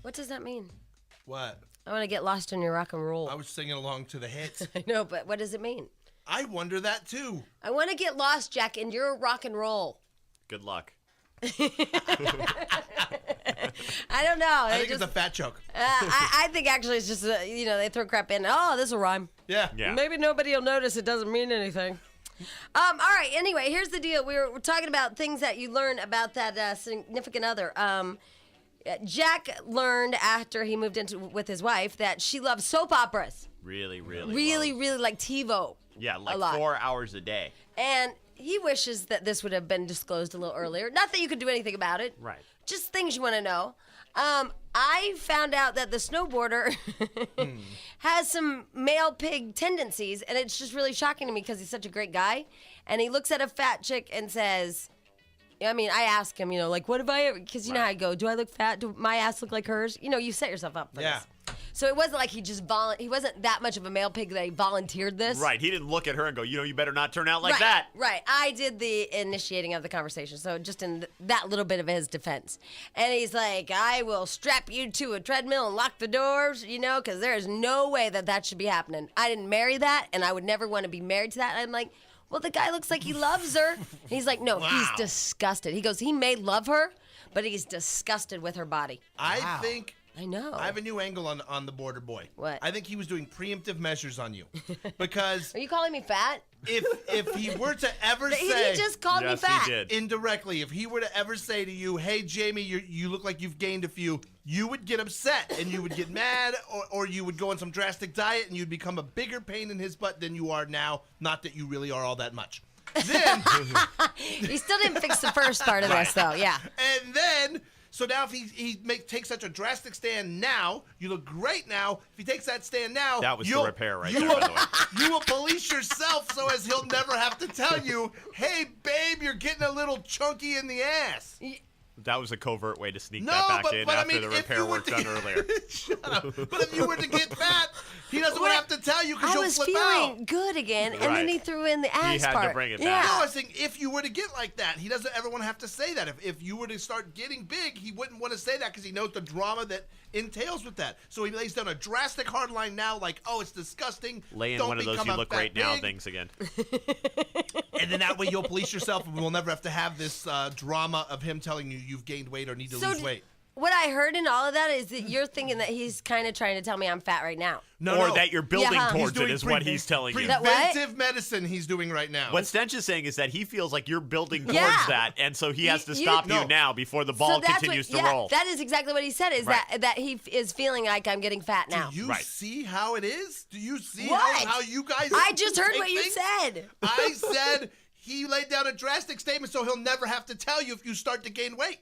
What does that mean? What? I want to get lost in your rock and roll. I was singing along to the hits. I know, but what does it mean? I wonder that too. I want to get lost, Jack, in your rock and roll. Good luck. I don't know. I think it's a fat joke. I think actually it's just, they throw crap in. Oh, this will rhyme. Yeah. Maybe nobody will notice. It doesn't mean anything. All right. Anyway, here's the deal. We're talking about things that you learn about that significant other. Jack learned after he moved into with his wife that she loves soap operas. Really Like TiVo. Yeah, like a lot. 4 hours a day. And he wishes that this would have been disclosed a little earlier. Not that you could do anything about it. Right. Just things you want to know. I found out that the snowboarder has some male pig tendencies, and it's just really shocking to me because he's such a great guy. And he looks at a fat chick and says, I ask him, what if I, because you know how I go, do I look fat? Do my ass look like hers? You set yourself up for this. So it wasn't like he just he wasn't that much of a male pig that he volunteered this. Right. He didn't look at her and go, you better not turn out like that. Right. I did the initiating of the conversation. So just in that little bit of his defense. And he's like, I will strap you to a treadmill and lock the doors, because there is no way that should be happening. I didn't marry that, and I would never want to be married to that. And I'm like, well, the guy looks like he loves her. And he's like, no, he's disgusted. He goes, he may love her, but he's disgusted with her body. I think... I know. I have a new angle on the border boy. What? I think he was doing preemptive measures on you. Because... Are you calling me fat? If he were to ever say... He just called me fat. He did. Indirectly, if he were to ever say to you, hey, Jamie, you look like you've gained a few, you would get upset and you would get mad, or you would go on some drastic diet and you'd become a bigger pain in his butt than you are now. Not that you really are all that much. Then... He still didn't fix the first part of this, though. Yeah. And then... So now if he takes such a drastic stand now, you look great now. If he takes that stand now... That was the repair right there, by the way. You will police yourself so as he'll never have to tell you, hey, babe, you're getting a little chunky in the ass. That was a covert way to sneak that back in after the repair work done earlier. Shut up. But if you were to get fat, he doesn't want to have to tell you because you'll flip out. I was feeling good again, and then he threw in the ass part. He had to bring it back. Yeah. No, I was thinking if you were to get like that, he doesn't ever want to have to say that. If you were to start getting big, he wouldn't want to say that because he knows the drama that entails with that. So he lays down a drastic hard line now like, oh, it's disgusting. Lay in one of those you look great now things again. And then that way you'll police yourself and we'll never have to have this drama of him telling you you've gained weight or need to lose weight. What I heard in all of that is that you're thinking that he's kind of trying to tell me I'm fat right now. Or that you're building towards it is what he's telling you. Preventive medicine he's doing right now. What Stench is saying is that he feels like you're building towards that, and so he has to stop you now before the ball continues to roll. That is exactly what he said, is that he is feeling like I'm getting fat now. Do you see how it is? Do you see what? how you guys I just heard what you said. I said he laid down a drastic statement so he'll never have to tell you if you start to gain weight.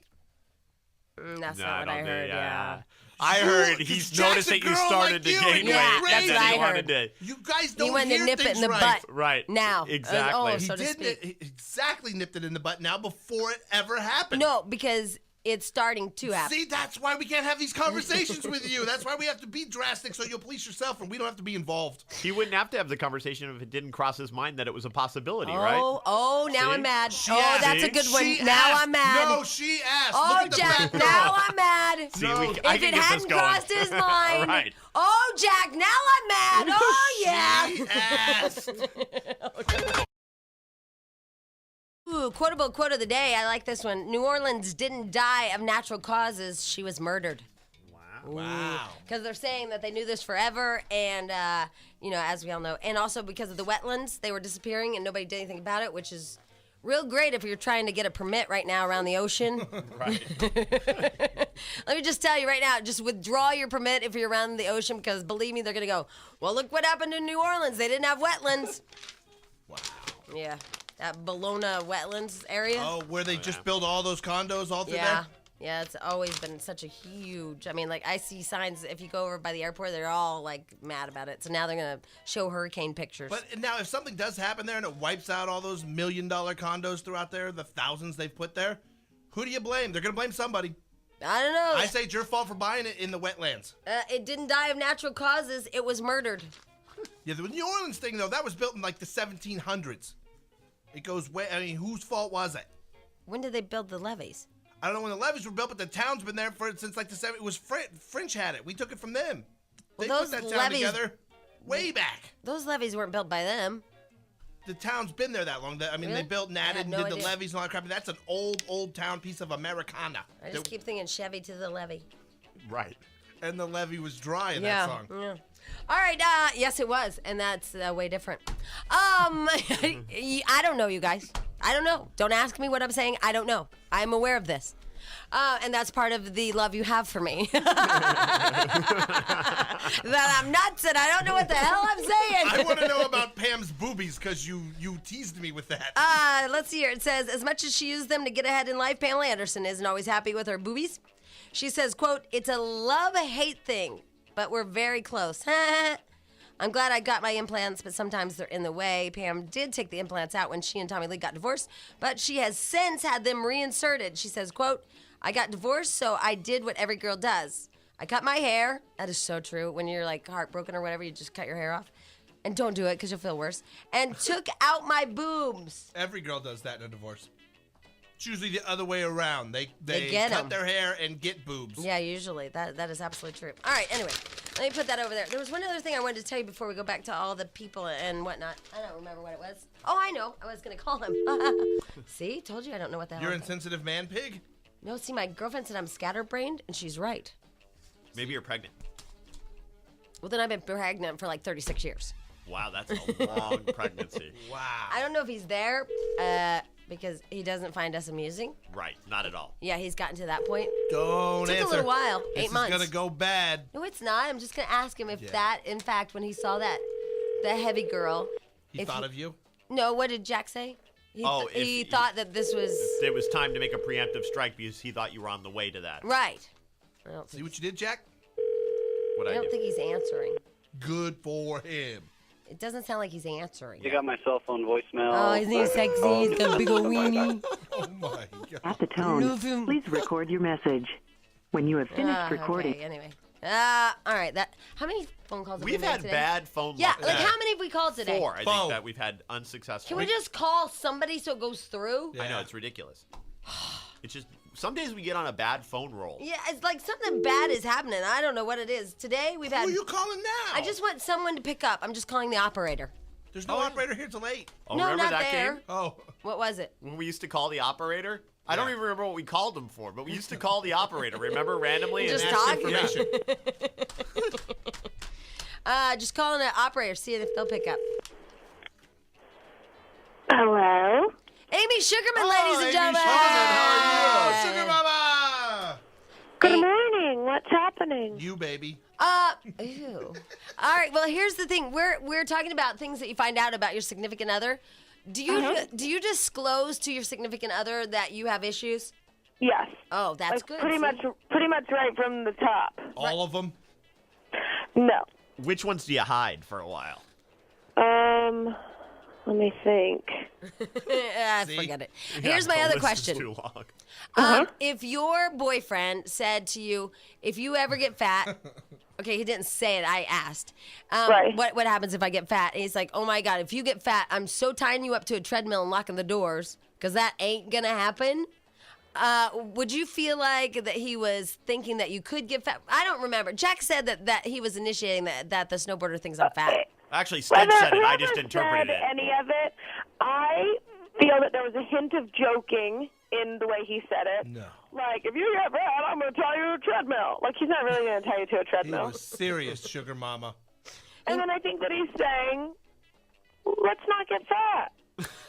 That's not what I heard, I heard he's noticed that you started to gain weight. That's what I heard. You guys don't he went to nip it in the butt. Right. Now. Exactly. He exactly nipped it in the butt now before it ever happened. No, because it's starting to happen. See, that's why we can't have these conversations with you. That's why we have to be drastic so you'll police yourself and we don't have to be involved. He wouldn't have to have the conversation if it didn't cross his mind that it was a possibility, right? Oh, now I'm mad. That's a good one. She now asked. I'm mad. No, she asked. Oh, Jack, now I'm mad. See, no. If it hadn't crossed his mind. Right. Oh, Jack, now I'm mad. Oh, yeah. She asked. Ooh, quotable quote of the day. I like this one. New Orleans didn't die of natural causes. She was murdered. Wow. Because they're saying that they knew this forever, and, as we all know. And also because of the wetlands, they were disappearing, and nobody did anything about it, which is real great if you're trying to get a permit right now around the ocean. Right. Let me just tell you right now, just withdraw your permit if you're around the ocean, because believe me, they're going to go, well, look what happened in New Orleans. They didn't have wetlands. Wow. Yeah. That Bologna wetlands area. Oh, where they just build all those condos all through there? Yeah, it's always been such a huge, I see signs, if you go over by the airport, they're all, mad about it. So now they're going to show hurricane pictures. But now, if something does happen there and it wipes out all those $1 million condos throughout there, the thousands they've put there, who do you blame? They're going to blame somebody. I don't know. I say it's your fault for buying it in the wetlands. It didn't die of natural causes. It was murdered. Yeah, the New Orleans thing, though, that was built in, the 1700s. It goes way, whose fault was it? When did they build the levees? I don't know when the levees were built, but the town's been there since like the 70s. It was French had it. We took it from them. They Well, put that town together way back. Those levees weren't built by them. The town's been there that long. I mean, Really? they built Natted and no did idea. the levees and all that crap. That's an old town piece of Americana. I just keep thinking Chevy to the levee. Right. And the levee was dry in that song. Yeah. All right. Yes, it was, and that's way different. I don't know, you guys. I don't know. Don't ask me what I'm saying. I don't know. I'm aware of this. And that's part of the love you have for me. That I'm nuts and I don't know what the hell I'm saying. I want to know about Pam's boobies because you teased me with that. Let's see here. It says, as much as she used them to get ahead in life, Pamela Anderson isn't always happy with her boobies. She says, quote, it's a love-hate thing, but we're very close. I'm glad I got my implants, but sometimes they're in the way. Pam did take the implants out when she and Tommy Lee got divorced, but she has since had them reinserted. She says, quote, I got divorced, so I did what every girl does. I cut my hair. That is so true. When you're like heartbroken or whatever, you just cut your hair off. And don't do it because you'll feel worse. And took out my boobs. Every girl does that in a divorce. It's usually the other way around. They get cut 'em. their hair and get boobs. Yeah, usually. That is absolutely true. All right, anyway, let me put that over there. There was one other thing I wanted to tell you before we go back to all the people and whatnot. I don't remember what it was. Oh, I know. I was going to call him. See? Told you I don't know what the hell. You're insensitive man pig? No, see, my girlfriend said I'm scatterbrained, and she's right. Maybe you're pregnant. Well, then I've been pregnant for like 36 years. Wow, that's a long pregnancy. Wow. I don't know if he's there because he doesn't find us amusing. Right, not at all. Yeah, he's gotten to that point. Don't Took answer. a little while. This 8 months. is going to go bad. No, it's not. I'm just going to ask him if Yeah. that, in fact, when he saw that, the heavy girl. He thought of you? No, what did Jack say? He If thought that this was... It was time to make a preemptive strike because he thought you were on the way to that. Right. I don't See think, what you did, Jack? What I don't think he's answering. Good for him. It doesn't sound like he's answering. You got my cell phone voicemail. Oh, isn't he sexy? He's got a big old weenie. Oh, my God. At the tone, please record your message. When you have finished recording, Okay, anyway. All right. How many phone calls have we We've made had today? bad phone Yeah, luck. like how many have we called today? 4, I Phone. think, that we've had unsuccessful. Can we just call somebody so it goes through? Yeah. I know, it's ridiculous. It's just, some days we get on a bad phone roll. Yeah, it's like something bad is happening. I don't know what it is. Today we've Who had... are you calling now? I just want someone to pick up. I'm just calling the operator. There's no operator here till 8. Oh, No, remember not that there. game? Oh. What was it? When we used to call the operator? I don't Yeah. even remember what we called them for, but we used to call the operator, remember, randomly? Just and ask talk? information. Just calling the operator, see if they'll pick up. hello? Amy Sugarman, Oh, ladies and Amy gentlemen. Sugarman, how are you? Sugar Mama! Good morning. What's happening? You, baby. Ew. All right. Well, here's the thing. We're talking about things that you find out about your significant other. Do you disclose to your significant other that you have issues? Yes. Oh, that's Like, good. Pretty much right from the top. All of them? No. Which ones do you hide for a while? Let me think. See? Forget it. Yeah, Here's my the other list is question. too long. If your boyfriend said to you, if you ever get fat, okay, he didn't say it, I asked, Right. what happens if I get fat? And he's like, oh my God, if you get fat, I'm so tying you up to a treadmill and locking the doors because that ain't going to happen. Would you feel like that he was thinking that you could get fat? I don't remember. Jack said that he was initiating that the snowboarder thinks I'm fat. Actually, Stench said it. I just Whoever interpreted said it. any of it, I feel that there was a hint of joking in the way he said it. No. Like, if you get fat, I'm going to tie you to a treadmill. Like, he's not really going to tie you to a He treadmill. was serious, Sugar Mama. And then I think that he's saying, let's not get fat.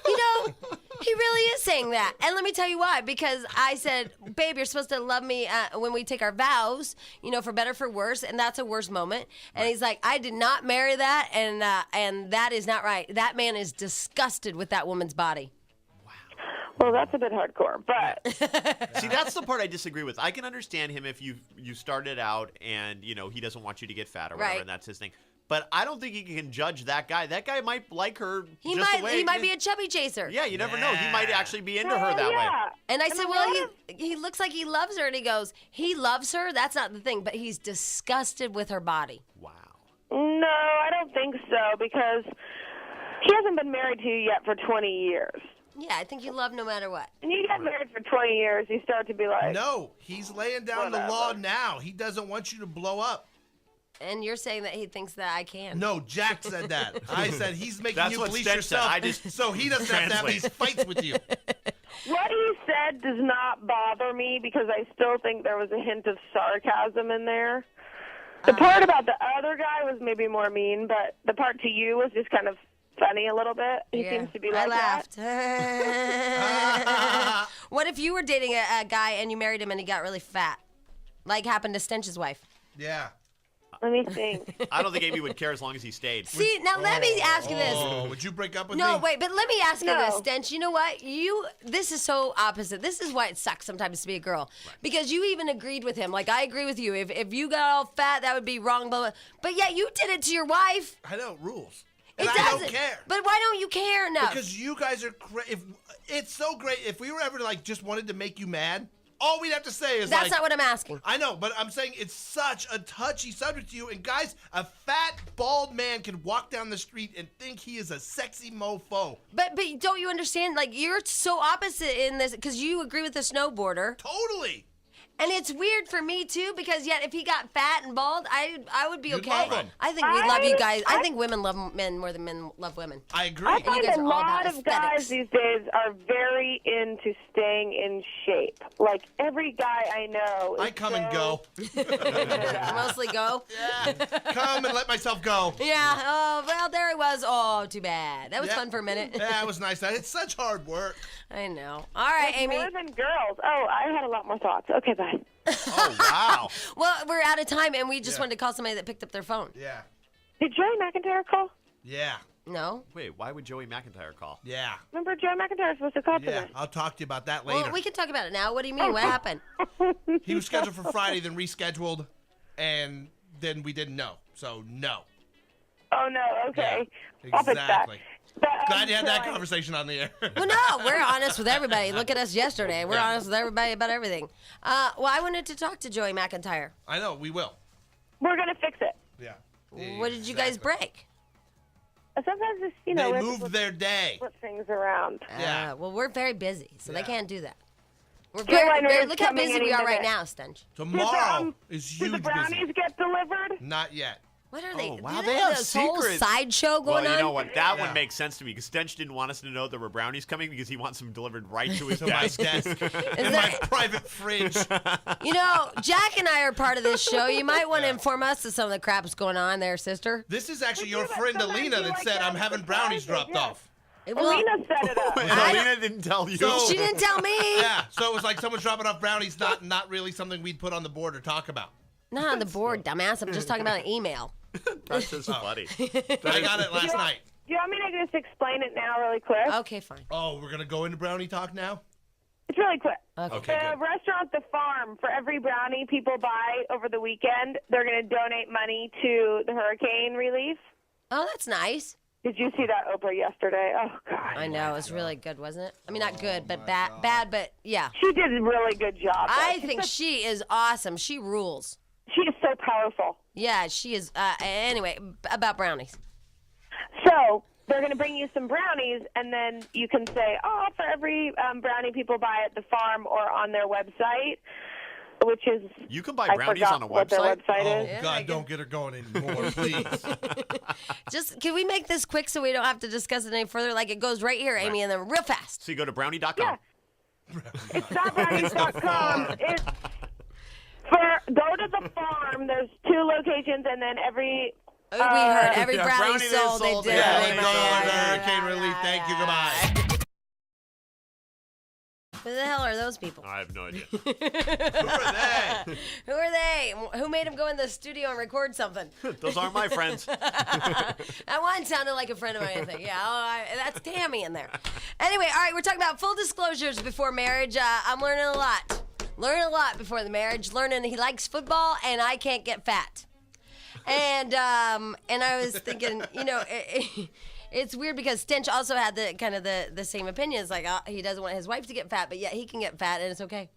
You know, he really is saying that. And let me tell you why. Because I said, babe, you're supposed to love me when we take our vows, for better, for worse. And that's a worse moment. And he's like, I did not marry that. And that is not right. That man is disgusted with that woman's body. Well, that's a bit hardcore, but See, that's the part I disagree with. I can understand him if you started out and, he doesn't want you to get fat or whatever, Right. and that's his thing. But I don't think you can judge that guy. That guy might like her He just the way. might be a chubby chaser. Yeah, you never know. He might actually be into her that way. yeah. And I said, a well, lot he looks like he loves her. And he goes, he loves her. That's not the thing. But he's disgusted with her body. Wow. No, I don't think so, because he hasn't been married to you yet for 20 years. Yeah, I think you love no matter what. And you get married for 20 years, you start to be like, No, he's laying down the law now. He doesn't want you to blow up. And you're saying that he thinks that I can. No, Jack said that. I said he's making That's you what police Stench said. yourself I just so he doesn't have to have these fights with you. What he said does not bother me because I still think there was a hint of sarcasm in there. The part about the other guy was maybe more mean, but the part to you was just kind of funny a little bit. He seems to be like I that. laughed. What if you were dating a guy and you married him and he got really fat? Like happened to Stench's wife. Yeah. Let me think. I don't think Amy would care as long as he stayed. See, now let me ask you this. Oh, would you break up with me? No, wait, but let me ask you this, No. Stench. You know what? This is so opposite. This is why it sucks sometimes to be a girl. Right. Because you even agreed with him. Like, I agree with you. If you got all fat, that would be wrong, blah, blah. But yet you did it to your wife. I know, rules. And It I doesn't. don't care. But why don't you care enough? Because you guys are if it's so great. If we were ever just wanted to make you mad, all we'd have to say is That's not what I'm asking. I know, but I'm saying it's such a touchy subject to you. And guys, a fat, bald man can walk down the street and think he is a sexy mofo. But don't you understand? Like, you're so opposite in this because you agree with the snowboarder. Totally. And it's weird for me too because yet if he got fat and bald, I would be You'd okay. love him. I think we love you guys. I think women love men more than men love women. I agree. I you find guys a are all about lot of guys aesthetics. these days are very into staying in shape. Like, every guy I know is I come and go. Mostly go. Yeah. Come and let myself go. Yeah. Oh, well, there it was. Oh, too bad. That was Yeah. fun for a minute. Yeah, it was nice. It's such hard work. I know. All right, Amy. More than girls. Oh, I had a lot more thoughts. Okay, bye. Oh, wow. Well, we're out of time, and we just wanted to call somebody that picked up their phone. Yeah. Did Joey McIntyre call? Yeah. No? Wait, why would Joey McIntyre call? Yeah. Remember, Joey McIntyre was supposed to call Yeah. today. I'll talk to you about that later. Well, we can talk about it now. What do you mean? What happened? He was scheduled for Friday, then rescheduled, and then we didn't know. So, no. Oh, no. Okay. Yeah, I'll fix that. exactly. But, Glad you had that so conversation on the air. Well, no, we're honest with everybody. Look at us yesterday. We're honest with everybody about everything. Well, I wanted to talk to Joey McIntyre. I know, we will. We're going to fix it. Yeah. What did you guys break? Sometimes it's, we have They to moved their day. flip things around. Yeah. Well, we're very busy, so they Yeah. can't do that. We're Carolina very is look how coming busy any we are right minute. now, Stench. Tomorrow is Did huge the brownies busy. get delivered? Not yet. What are they? Oh, wow, do they have this whole secrets. sideshow Well, going on? you know what? That Yeah. one makes sense to me because Stench didn't want us to know there were brownies coming because he wants them delivered right to his To my desk. desk. Is In my that- private fridge. You know, Jack and I are part of this show. You might want to inform us of some of the crap that's going on there, sister. This is actually your But friend sometimes Alina you that like said, to I'm have having brownies surprises, dropped yeah. off. Well, Alina set it up. And I Alina didn't tell you. So- she didn't tell me. Yeah, so it was like someone's dropping off brownies, not really something we'd put on the board or talk about. Not on the board, dumbass. I'm just talking about an email. That's just funny. I got it last night. Do you want me to just explain it now really quick? Okay, fine. Oh, we're going to go into brownie talk now? It's really quick. Okay, The good. restaurant The Farm, for every brownie people buy over the weekend, they're going to donate money to the hurricane relief. Oh, that's nice. Did you see that Oprah yesterday? Oh, God. I know. It was really good, wasn't it? I mean, not good, but bad, but yeah. She did a really good job. I think she is awesome. She rules. She is so powerful. Yeah, she is. Anyway, about brownies. So they're going to bring you some brownies, and then you can say, oh, for every brownie people buy at the farm or on their website, which is You can buy I brownies forgot on a what their website? website Oh, is. Yeah, I God, guess- don't get her going anymore, please. Just can we make this quick so we don't have to discuss it any further? Like it goes right here, Amy, and then real fast. So you go to brownie.com. Yeah. It's stopbrownies.com. It's go to the farm. There's 2 locations, and then every We heard every yeah, brownie brownie they sold. They sold, did. yeah, they Yeah, sold yeah, hurricane yeah, relief. yeah, Thank you. yeah. Goodbye. Who the hell are those people? I have no idea. Who are they? Who are they? Who made them go in the studio and record something? Those aren't my friends. That one sounded like a friend of mine, I think. Yeah, that's Tammy in there. Anyway, all right, we're talking about full disclosures before marriage. I'm learning a lot. Learning a lot before the marriage. Learning he likes football and I can't get fat. And I was thinking, you know, it's weird because Stench also had the kind of the same opinions. Like he doesn't want his wife to get fat, but yet he can get fat and it's okay.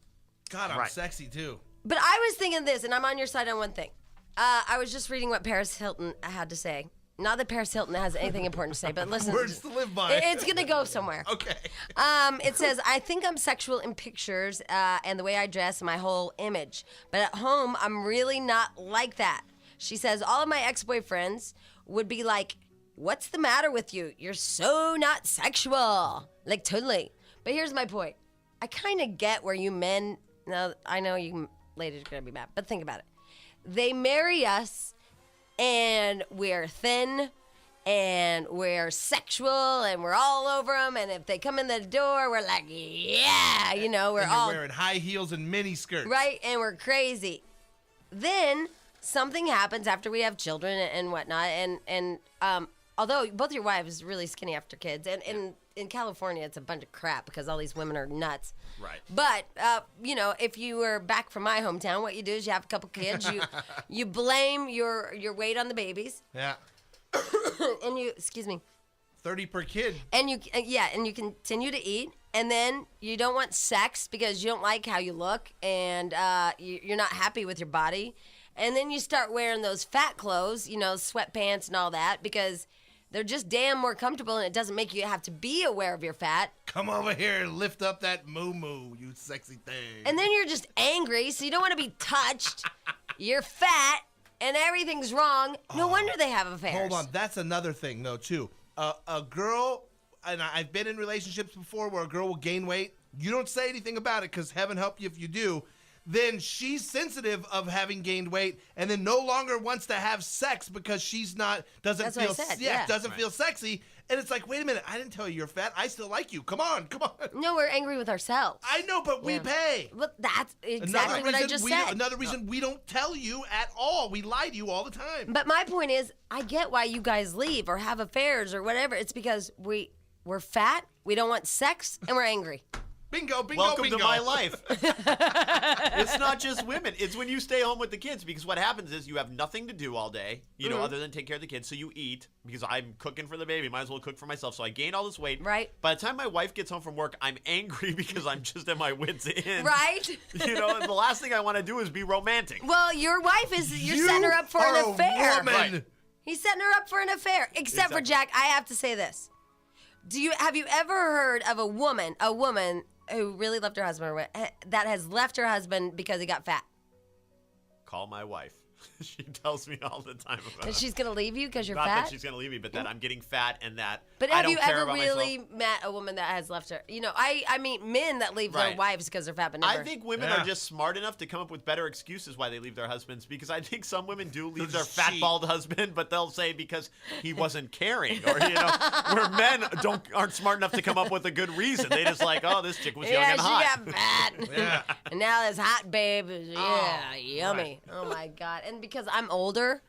God, I'm Right. sexy, too. But I was thinking this, and I'm on your side on one thing. I was just reading what Paris Hilton had to say. Not that Paris Hilton has anything important to say, but listen. Words to live by. It's going to go somewhere. Okay. It says, I think I'm sexual in pictures and the way I dress and my whole image. But at home, I'm really not like that. She says, all of my ex-boyfriends would be like, what's the matter with you? You're so not sexual. Like, totally. But here's my point. I kind of get where you men, now I know you ladies are going to be mad, but think about it. They marry us and we're thin and we're sexual and we're all over them. And if they come in the door, we're like, yeah, you know, we're and all wearing high heels and mini skirts. right. And we're crazy. Then something happens after we have children and whatnot. And although both your wives really skinny after kids, and in California, it's a bunch of crap because all these women are nuts. Right. But, you know, if you were back from my hometown, what you do is you have a couple kids. You blame your weight on the babies. Yeah. And you, excuse me. 30 per kid. And you continue to eat. And then you don't want sex because you don't like how you look. And you're not happy with your body. And then you start wearing those fat clothes, you know, sweatpants and all that, because they're just damn more comfortable, and it doesn't make you have to be aware of your fat. Come over here and lift up that moo-moo, you sexy thing. And then you're just angry, so you don't want to be touched. You're fat, and everything's wrong. No wonder they have affairs. Hold on. That's another thing, though, too. A girl, and I've been in relationships before where a girl will gain weight. You don't say anything about it because heaven help you if you do. Then she's sensitive of having gained weight and then no longer wants to have sex because doesn't feel sexy. And it's like, wait a minute, I didn't tell you you're fat. I still like you. Come on. No, we're angry with ourselves. I know, but we pay. Well, that's exactly what I just said. Another reason we don't tell you at all. We lie to you all the time. But my point is, I get why you guys leave or have affairs or whatever. It's because we're fat, we don't want sex, and we're angry. Bingo. Welcome to my life. It's not just women. It's when you stay home with the kids, because what happens is you have nothing to do all day, you know, other than take care of the kids. So you eat, because I'm cooking for the baby. Might as well cook for myself. So I gain all this weight. Right. By the time my wife gets home from work, I'm angry because I'm just at my wits' end. Right. You know, and the last thing I want to do is be romantic. Well, your wife you're setting her up for an affair. Woman. Right. He's setting her up for an affair. Except for Jack, I have to say this. Have you ever heard of a woman who really loved her husband that has left her husband because he got fat? Call my wife. She tells me all the time about And it. she's going to leave you because you're Not fat? that she's going to leave me, but that I'm getting fat and that But I have don't you care ever about really myself. met a woman that has left her? You know, I meet men that leave their Right. wives because they're fat, but never. I think women are just smart enough to come up with better excuses why they leave their husbands, because I think some women do leave their fat, cheat. bald husband, but they'll say because he wasn't caring, or, you know, where men aren't smart enough to come up with a good reason. They just like, oh, this chick was young and hot. she got fat. Yeah. And now this hot babe is, yummy. right. Oh, my God. And because I'm older,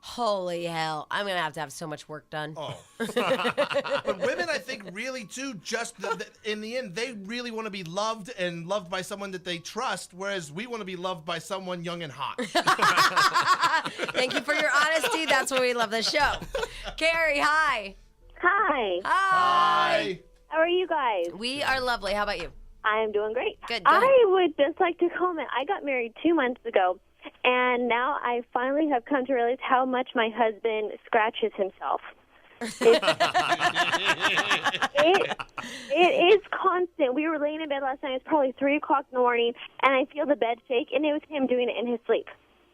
holy hell, I'm going to have so much work done. Oh. But women, I think, really, too, just in the end, they really want to be loved and loved by someone that they trust, whereas we want to be loved by someone young and hot. Thank you for your honesty. That's why we love the show. Carrie, hi. Hi. Hi. How are you guys? We are lovely. How about you? I'm doing great. Good, go ahead. I would just like to comment. I got married 2 months ago, and now I finally have come to realize how much my husband scratches himself. It is constant. We were laying in bed last night. It's probably 3 o'clock in the morning, and I feel the bed shake, and it was him doing it in his sleep.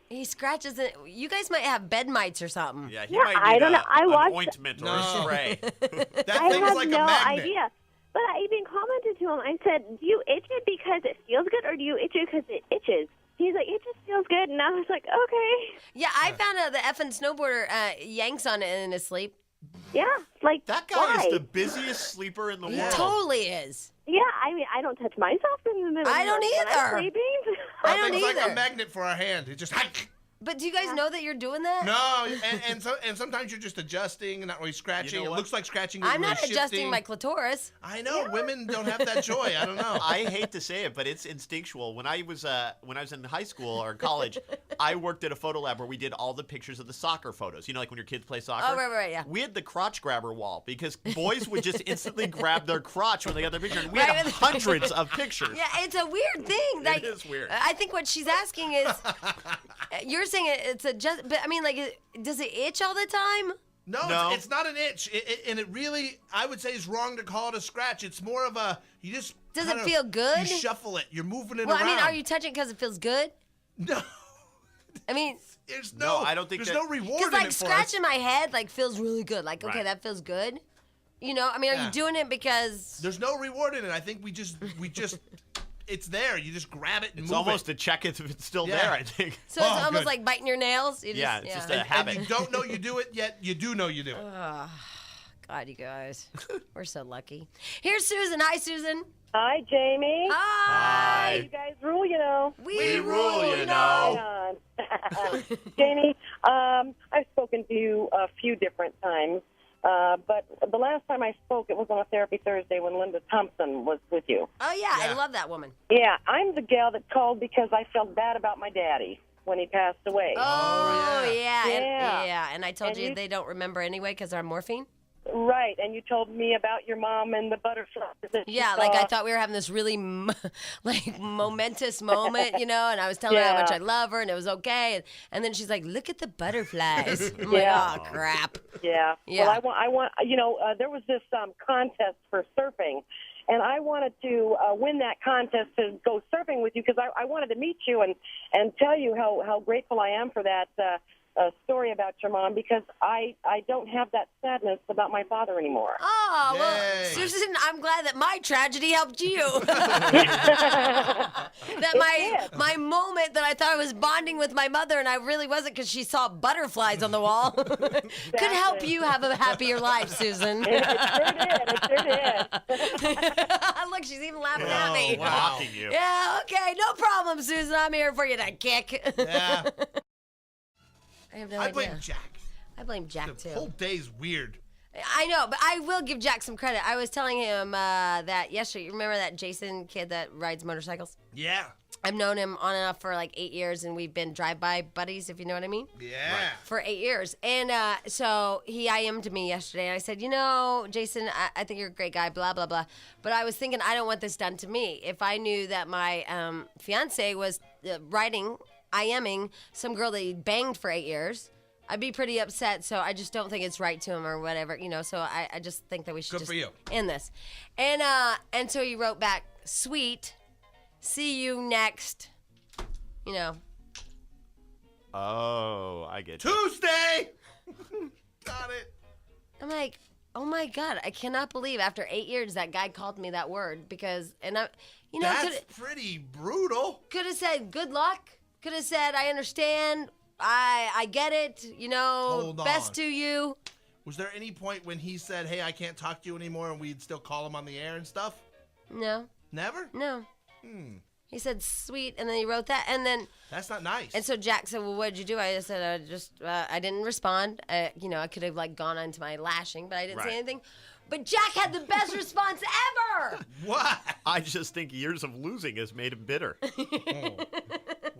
He scratches it. You guys might have bed mites or something. Yeah, he Yeah, might need I don't know. I an watched- ointment or No. a spray. That I thing's have like no a magnet. idea. But I even commented to him. I said, do you itch it because it feels good, or do you itch it because it itches? He's like, it just feels good. And I was like, okay. Yeah, I found out the effing snowboarder yanks on it in his sleep. Yeah, like, That guy why? is the busiest sleeper in the He world. totally is. Yeah, I mean, I don't touch myself in the middle I of the don't night when I'm either. sleeping. I don't It's like either. a magnet for our hand. It just... But do you guys know that you're doing that? No, and sometimes you're just adjusting and not really scratching. You know it what? looks like scratching. I'm really not adjusting shifting. my clitoris. I know women don't have that joy. I don't know. I hate to say it, but it's instinctual. When I was in high school or college, I worked at a photo lab where we did all the pictures of the soccer photos. You know, like when your kids play soccer. Oh, right, yeah. We had the crotch grabber wall because boys would just instantly grab their crotch when they got their picture. And we Right, had with- hundreds of pictures. Yeah, it's a weird thing. Like, is weird. I think what she's asking is, you're saying it's a just, but I mean, like, does it itch all the time? No. It's not an itch, and it really, I would say, is wrong to call it a scratch. It's more of a, you just Does kind it of- feel good? You shuffle it. You're moving it Well, around. I mean, are you touching because it feels good? No. I mean, There's No, I don't think there's that- no reward because in like it for scratching us. my head like feels really good. Like, okay, Right. that feels good. You know, I mean, are Yeah. you doing it because? There's no reward in it. I think we just, it's there. You just grab it and It's move almost it. a check if it's still Yeah. there, I think. So it's Oh, almost good. like biting your nails. You just, Yeah, it's just a And habit. you don't know you do it, yet you do know you do it. God, you guys, we're so lucky. Here's Susan. Hi, Susan. Hi, Jamie. Hi. You guys rule, you know. We rule, you Hang on. Jamie, I've spoken to you a few different times, but the last time I spoke, it was on a Therapy Thursday when Linda Thompson was with you. Oh yeah, I Yeah. love that woman. Yeah, I'm the gal that called because I felt bad about my daddy when he passed away. Oh yeah, Yeah. And I told And you you- they don't remember anyway because they're on morphine. Right, and you told me about your mom and the butterflies. That Yeah, she like I saw. thought we were having this really like momentous moment, you know, and I was telling her how much Yeah. I love her and it was okay, and then she's like, "Look at the butterflies." I'm Yeah. like, "Oh crap." Yeah. Yeah. Well, I want. You know, there was this contest for surfing, and I wanted to win that contest to go surfing with you because I wanted to meet you and tell you how grateful I am for that story about your mom because I don't have that sadness about my father anymore. Oh well, Yay. Susan, I'm glad that my tragedy helped you. That my moment that I thought I was bonding with my mother and I really wasn't because she saw butterflies on the wall could help you have a happier life, Susan. It sure did. Look, she's even laughing at me. Oh, wow. Mocking you. Yeah, okay, no problem, Susan. I'm here for you to kick. Yeah. I have no I idea. blame Jack. I blame Jack The too. whole day's weird. I know, but I will give Jack some credit. I was telling him that yesterday. You remember that Jason kid that rides motorcycles? Yeah. I've known him on and off for like 8 years, and we've been drive-by buddies, if you know what I mean. Yeah. For 8 years. And so he IM'd me yesterday. And I said, you know, Jason, I think you're a great guy, blah, blah, blah. But I was thinking, I don't want this done to me. If I knew that my fiance was IMing some girl that he banged for 8 years, I'd be pretty upset. So I just don't think it's right to him or whatever, you know. So I just think that we should Good just for you. end this. And so he wrote back, sweet, see you next, you know. Oh, I get you. Tuesday. Got it. I'm like, oh my God, I cannot believe after 8 years that guy called me that word because, and I, you know, That's pretty brutal. could have said good luck, could have said I understand, I get it, you know, Hold best on. to you. Was there any point when he said, "Hey, I can't talk to you anymore," and we'd still call him on the air and stuff? No, Never. no. He said sweet, and then he wrote that, and then, That's not nice. and so Jack said, well, what did you do? I said, I didn't respond. You know, I could have like gone into my lashing, but I didn't say Right. anything. But Jack had the best response ever. What? I just think years of losing has made him bitter.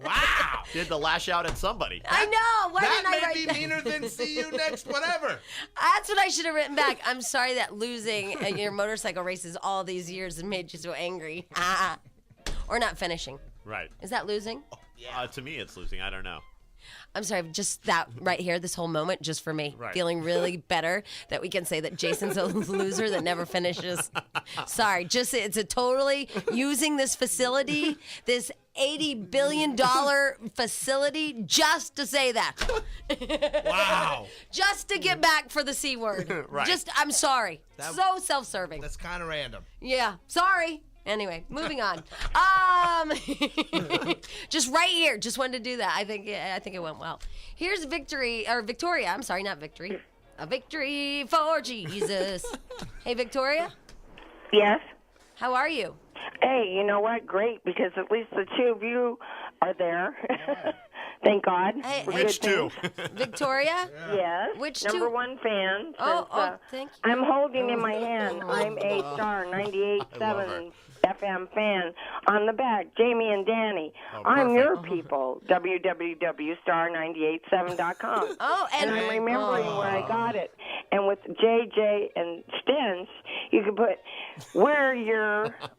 Wow. He had to lash out at somebody. I know. Why That didn't I may write be that? meaner than "see you next," whatever. That's what I should have written back. I'm sorry that losing your motorcycle races all these years has made you so angry. Or not finishing. Right. Is that losing? To me, it's losing. I don't know. I'm sorry, just that right here, this whole moment, just for me. Right. Feeling really better that we can say that Jason's a loser that never finishes. Sorry, just it's a totally using this facility, this $80 billion facility, just to say that. Wow. Just to get back for the C word. Right. Just, I'm sorry. That- So self-serving. That's kind of random. Yeah, sorry. Anyway, moving on. Just right here. Just wanted to do that. I think it went well. Here's Victoria. I'm sorry, not Victory. A victory for Jesus. Hey, Victoria. Yes. How are you? Hey, you know what? Great, because at least the two of you are there. Thank God. Hey, for hey, Which good two? things. Victoria. Yes. Which number two? one fan. Oh, Says, thank you. I'm holding in my hand. I'm a star 98.7 FM fan on the back, Jamie and Danny. I'm your people, www.star987.com. Oh, And I'm remembering where I got it. And with JJ and Stench, you can put, we're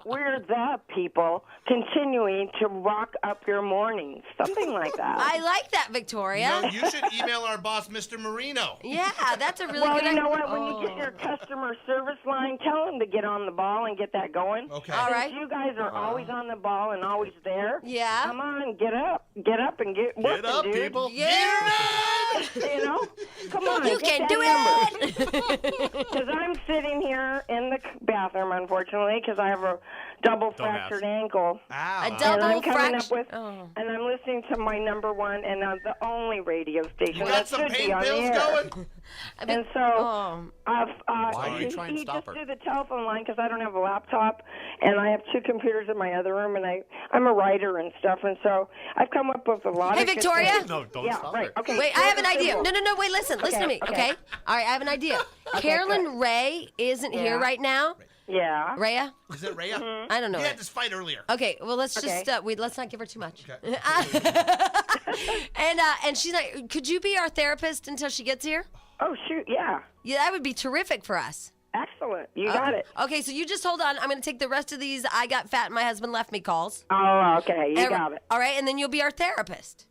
the people continuing to rock up your mornings. Something like that. I like that, Victoria. No, you should email our boss, Mr. Marino. Yeah, that's a really Well, good you idea. know what? When you get your customer service line, tell them to get on the ball and get that going. Okay. All right. Since you guys are always on the ball and always there. Yeah. Come on, get up and get working, Get up, dude. people. Yeah. You know, come on, You get can that do number. it. Because I'm sitting here in the bathroom, unfortunately, because I have a double fractured ankle. Ow. A And double I'm coming up fracture. with, Oh. and I'm listening to my number one and the only radio station You that got some should be pain on the pills air. going? I mean, And so, Why are you trying to stop just her? do the telephone line because I don't have a laptop, and I have 2 computers in my other room, and I'm a writer and stuff, and so I've come up with a lot Hey, of good Victoria? things. No, don't Yeah, stop right. her. Okay. Wait, I have an idea. No, wait, listen to me, okay. okay? All right, I have an idea. Carolyn Ray isn't here Yeah. right now. Yeah. Rhea? Is it Rhea? I don't know. We it. had this fight earlier. Okay, well let's Okay. just let's not give her too much. Okay. And she's like, could you be our therapist until she gets here? Oh shoot. Yeah. Yeah, that would be terrific for us. Excellent. You got it. Okay, so you just hold on. I'm going to take the rest of these I got fat and my husband left me calls. Oh, okay. You got it. All right, and then you'll be our therapist.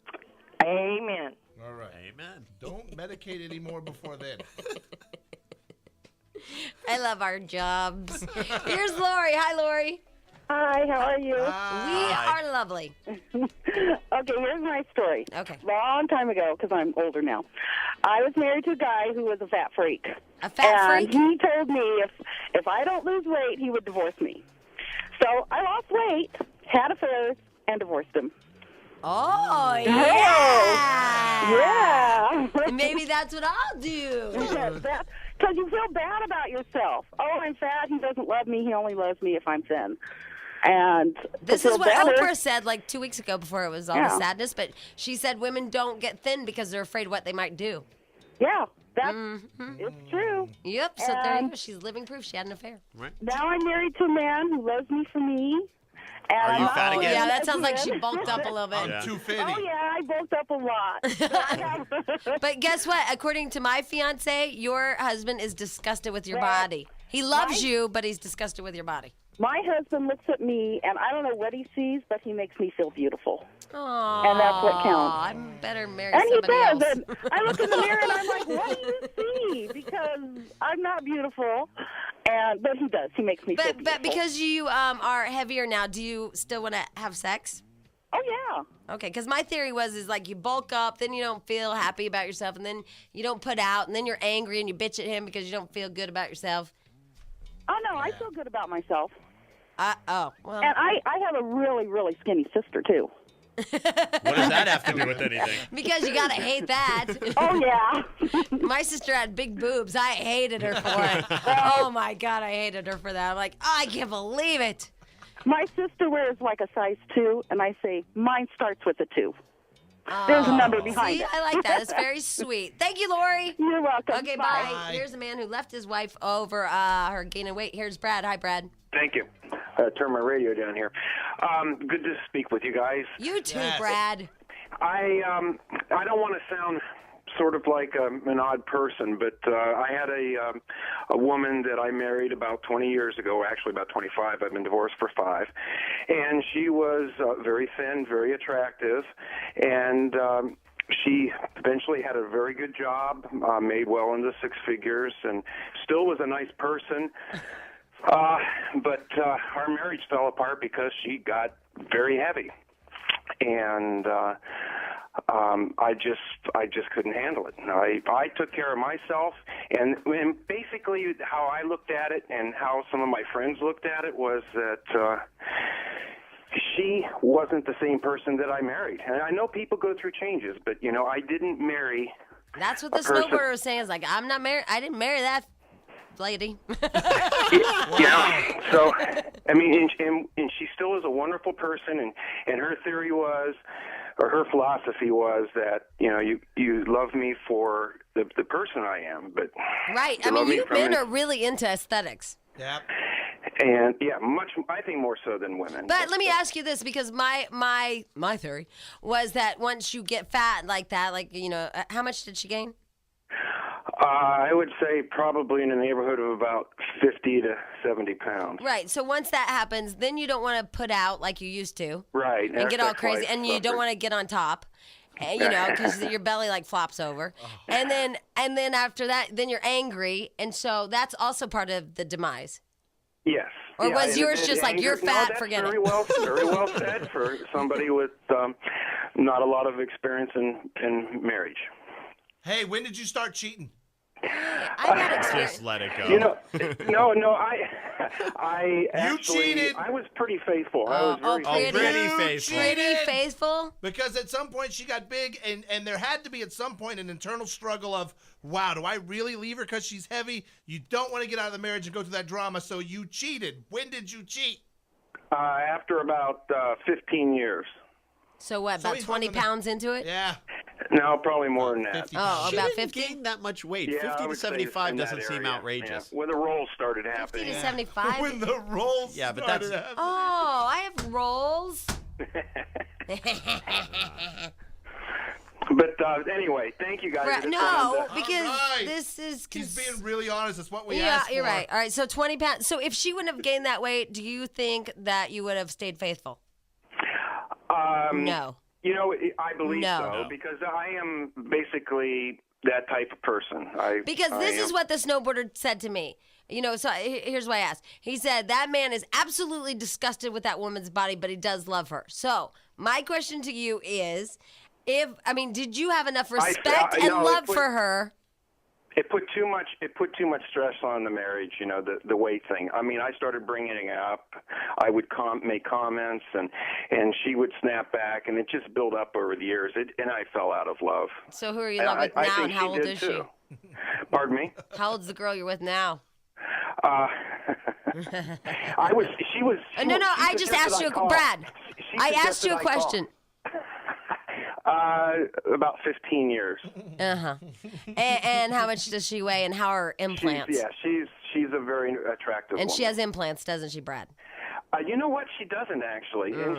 Amen. All right. Amen. Don't medicate anymore before then. I love our jobs. Here's Lori. Hi, Lori. Hi, how are you? We are lovely. Okay, here's my story. Okay. Long time ago, because I'm older now. I was married to a guy who was a fat freak. A fat and freak? he told me if I don't lose weight, he would divorce me. So I lost weight, had affairs, and divorced him. Oh, yeah. Yeah. Maybe that's what I'll do. Because you feel bad about yourself. Oh, I'm fat. He doesn't love me. He only loves me if I'm thin. And This to is feel what better, Oprah said like 2 weeks ago before it was all the Yeah. sadness, but she said women don't get thin because they're afraid what they might do. Yeah, that's Mm-hmm. it's true. Yep, so there you And- go. She's living proof she had an affair. Now I'm married to a man who loves me for me. And Are you I'm fat not again? Yeah, doing that sounds like she again. bulked up a little bit. Yeah. Too fitty. Oh yeah, I bulked up a lot. But guess what? According to my fiance, your husband is disgusted with your body. He loves you, but he's disgusted with your body. My husband looks at me, and I don't know what he sees, but he makes me feel beautiful. Aww, And that's what counts. I better marry And he somebody does. else. And I look in the mirror, and I'm like, what do you see? Because I'm not beautiful. But he does. He makes me feel beautiful. But because you are heavier now, do you still want to have sex? Oh, yeah. Okay, because my theory is like you bulk up, then you don't feel happy about yourself, and then you don't put out, and then you're angry and you bitch at him because you don't feel good about yourself. Oh, no, I feel good about myself. Well. And I have a really, really skinny sister, too. What does that have to do with anything? Because you gotta hate that. Oh, yeah. My sister had big boobs. I hated her for it. Oh my God, I hated her for that. I'm like, I can't believe it. My sister wears like a size 2, and I say, mine starts with a 2. There's a number behind See, it. I like that. It's very sweet. Thank you, Lori. You're welcome. Okay, bye. Here's a man who left his wife over her gaining weight. Here's Brad. Hi, Brad. Thank you. Turn my radio down here. Good to speak with you guys. You too, Yes. Brad. I don't want to sound sort of like an odd person, but I had a woman that I married about 20 years ago, actually about 25. I've been divorced for 5. And she was very thin, very attractive, and she eventually had a very good job, made well into 6 figures, and still was a nice person. But our marriage fell apart because she got very heavy, and I just couldn't handle it. I took care of myself, and basically how I looked at it and how some of my friends looked at it was that she wasn't the same person that I married. And I know people go through changes, but I didn't marry. That's what the person. snowboarder was saying. Is like, I'm not married. I didn't marry that lady. Yeah. So, I mean, and she still is a wonderful person, and her theory was, or her philosophy was that, you love me for the person I am, but Right. you I love mean, me you from men it. are really into aesthetics. Yep. And yeah, I think more so than women. But let me ask you this, because my theory was that once you get fat like that, like, how much did she gain? I would say probably in the neighborhood of about 50 to 70 pounds. Right. So once that happens, then you don't want to put out like you used to. Right. And get all That's why crazy. I And you don't suffered. want to get on top. Because your belly like flops over. And then after that, then you're angry. And so that's also part of the demise. Yes. Or Yeah, was and- yours and just like, anger- you're fat, that's forget very it? very well said for somebody with not a lot of experience in marriage. Hey, when did you start cheating? I got experience. Just let it go. No, I actually, cheated. I was pretty faithful. I was very faithful. pretty You faithful. Pretty cheated. faithful. Because at some point she got big, and there had to be at some point an internal struggle of, wow, do I really leave her because she's heavy? You don't want to get out of the marriage and go through that drama, so you cheated. When did you cheat? After about 15 years. So what, So about he's 20 hung on pounds into it? Yeah. No, probably more than that. 50 Oh, She about didn't 50? gain that much weight. Yeah, 50 I to would say 75 in that doesn't seem area, outrageous. yeah. When the rolls started 50 happening. to yeah. 75? When the rolls Yeah, but started that's- happening. Oh, I have rolls. But anyway, thank you guys. I Right, just no, wanted to- because right. this is... He's being really honest. That's what we Yeah, asked you're for. right. All right, so 20 pounds. So if she wouldn't have gained that weight, do you think that you would have stayed faithful? No. I believe No. so because I am basically that type of person. Because this is what the snowboarder said to me. So here's why I asked. He said, that man is absolutely disgusted with that woman's body, but he does love her. So my question to you is, did you have enough respect and no, love for her? It put too much stress on the marriage, the weight thing. I mean, I started bringing it up. I would make comments, and she would snap back, and it just built up over the years. And I fell out of love. So who are you in And love with I now, think and how old did is she? too. Pardon me? How old's the girl you're with now? She was. No, she I just suggested asked you, I call. Brad. She I asked you a suggested I call. question. About 15 years. Uh-huh. And how much does she weigh, and how are implants? She's a very attractive And woman. she has implants, doesn't she, Brad? You know what? She doesn't actually, and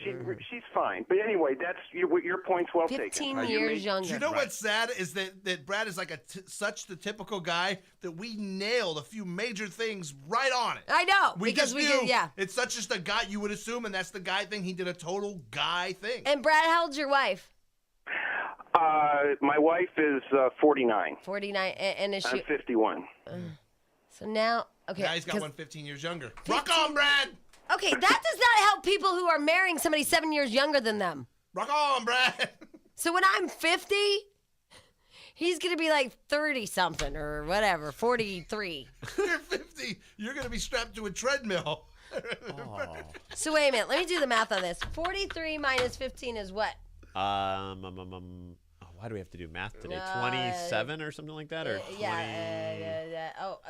she's fine. But anyway, that's your point's well 15 taken. years younger. Do you know what's sad is that Brad is like such the typical guy that we nailed a few major things right on it. I know, We because just we knew did, yeah. it's such just a guy you would assume, and that's the guy thing. He did a total guy thing. And Brad, how old's your wife? My wife is 49. 49, and is I'm she? 51. So now, okay. Now he's got 'cause- one 15 years younger. Rock on, Brad! Okay, that does not help people who are marrying somebody 7 years younger than them. Rock on, Brad! So when I'm 50, he's gonna be like 30 something or whatever, 43. You're 50. You're going to be strapped to a treadmill. So wait a minute, let me do the math on this. 43 minus 15 is what? Why do we have to do math today? No, 27 or something like that, or 20?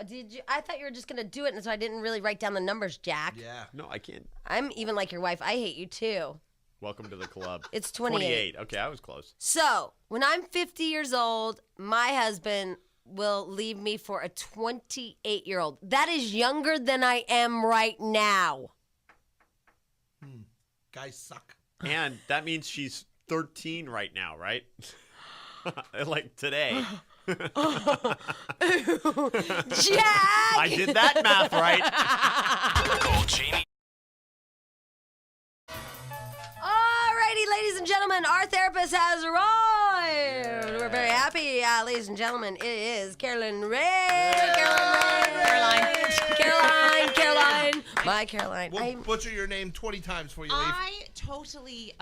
Did you? I thought you were just gonna do it, and so I didn't really write down the numbers, Jack. Yeah. No, I can't. I'm even like your wife. I hate you too. Welcome to the club. It's 28. Okay, I was close. So when I'm 50 years old, my husband will leave me for a 28-year-old. That is younger than I am right now. Guys suck. And that means she's 13 right now, right? Like today. Jack! I did that math right. Call Jamie. Alrighty, ladies and gentlemen, our therapist has arrived. We're very happy, ladies and gentlemen. It is Caroline Ray. Caroline. My Caroline. We'll butcher your name 20 times before you leave. I totally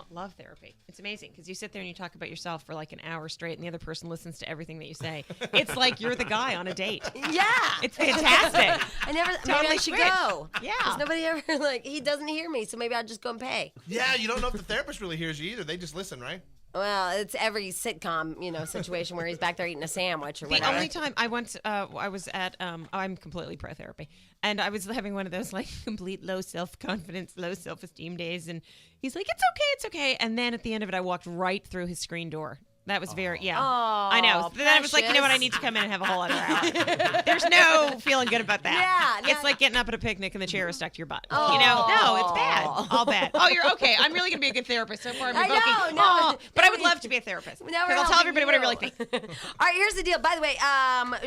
love therapy. It's amazing because you sit there and you talk about yourself for like an hour straight, and the other person listens to everything that you say. It's like you're the guy on a date. Yeah. It's fantastic. Maybe I Totally should switch. go. Yeah. 'Cause nobody ever, he doesn't hear me, so maybe I'll just go and pay. Yeah, you don't know if the therapist really hears you either. They just listen, right? Well, it's every sitcom, situation where he's back there eating a sandwich or The whatever. only time I went, I was at, I'm completely pro therapy, and I was having one of those like complete low self confidence, low self esteem days, and he's like, "It's okay," and then at the end of it, I walked right through his screen door. That was very, yeah. Oh, I know. Then I was like, you know what? I precious. need to come in and have a whole other hour. There's no feeling good about that. Yeah. It's like getting up at a picnic and the chair is stuck to your butt. Oh. You know? No, it's bad. All bad. Oh, you're okay. I'm really going to be a good therapist. So far, I'm I know, evoking. no, Oh, but I would we- love to be a therapist. Now we're Because I'll tell helping everybody what I you. really think. All right, here's the deal. By the way,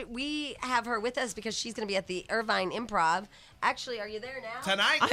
we have her with us because she's going to be at the Irvine Improv. Actually, are you there now?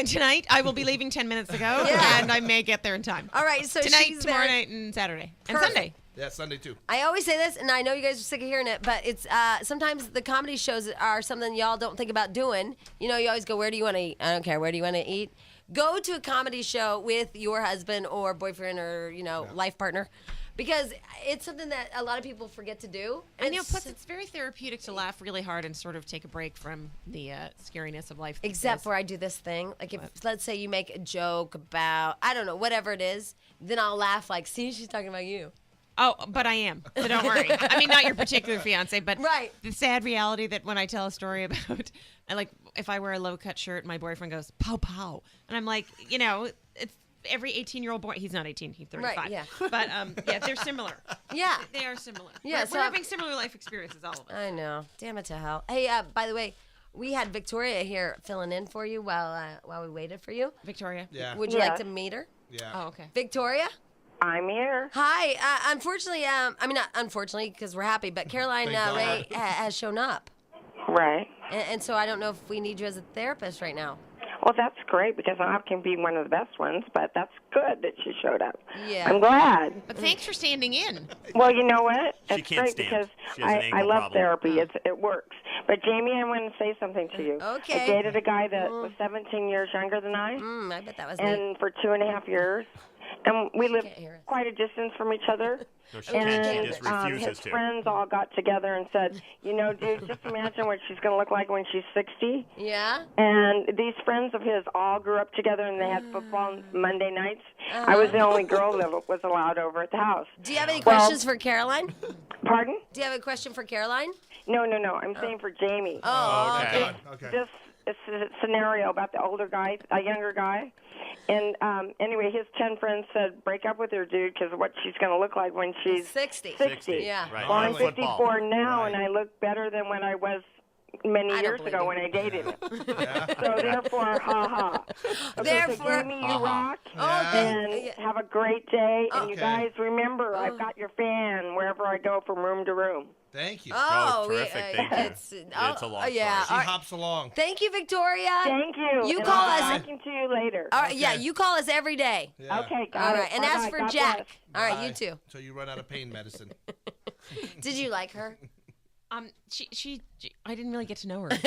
Tonight, I will be leaving 10 minutes ago, Yeah. and I may get there in time. All right, so Tonight, she's tomorrow there. night, and Saturday. And Perfect. Sunday. Yeah, Sunday too. I always say this, and I know you guys are sick of hearing it, but it's sometimes the comedy shows are something y'all don't think about doing. You know, you always go, where do you want to eat? I don't care. Where do you want to eat? Go to a comedy show with your husband or boyfriend or, life partner. Because it's something that a lot of people forget to do. And plus it's very therapeutic to laugh really hard and sort of take a break from the scariness of life. Except for I do this thing. Like if, let's say you make a joke about, I don't know, whatever it is, then I'll laugh like, see, she's talking about you. Oh, but I am. So don't worry. I mean, not your particular fiance, but right. The sad reality that when I tell a story about, if I wear a low-cut shirt, my boyfriend goes, pow, pow. And I'm like, it's every 18-year-old boy. He's not 18. He's 35. Right, yeah. But, yeah, they're similar. Yeah. They are similar. Yeah, We're having similar life experiences, all of us. I know. Damn it to hell. Hey, by the way, we had Victoria here filling in for you while we waited for you. Victoria? Yeah. Would you like to meet her? Yeah. Oh, okay. Victoria? I'm here. Hi. Unfortunately, not unfortunately because we're happy, but Caroline Ray has shown up. Right. And so I don't know if we need you as a therapist right now. Well, that's great because I can be one of the best ones, but that's good that she showed up. Yeah. I'm glad. But thanks for standing in. Well, you know what? She It's can't great stand. because She has an I ankle love problem. therapy. It works. But Jamie, I want to say something to you. Okay. I dated a guy that was 17 years younger than I, I bet that was neat. and for 2.5 years. And we lived can't hear us. quite a distance from each other. No, she can't. She And just refuses his to. friends all got together and said, dude, just imagine what she's going to look like when she's 60. Yeah? And these friends of his all grew up together, and they had football on Monday nights. Uh-huh. I was the only girl that was allowed over at the house. Do you have any Well- questions for Caroline? Pardon? Do you have a question for Caroline? No. I'm saying for Jamie. Oh, okay. God. Okay. This scenario about the older guy, a younger guy. And anyway, his 10 friends said, break up with her, dude, because what she's going to look like when she's 60. 60. Yeah. Right. Well, I'm Football. 54 now, Right. and I look better than when I was many I don't years believe ago you. when I dated him. Yeah. So therefore, ha-ha. Okay, Therefore- so Jamie, you rock. Oh, And have a great day. And you Okay. guys, remember, I've got your fan wherever I go from room to room. Thank you. Oh, terrific. Thank you. It's, It's a long yeah. story. All She right. hops along. Thank you, Victoria. Thank you. You And call I'll us- be talking to you later. All right, yeah, Okay. you call us every day. Yeah. Okay, got All it. right, and Bye-bye. as for God Jack, bless. all right, Bye. you too. Until you run out of pain medicine. Did you like her? She I didn't really get to know her. All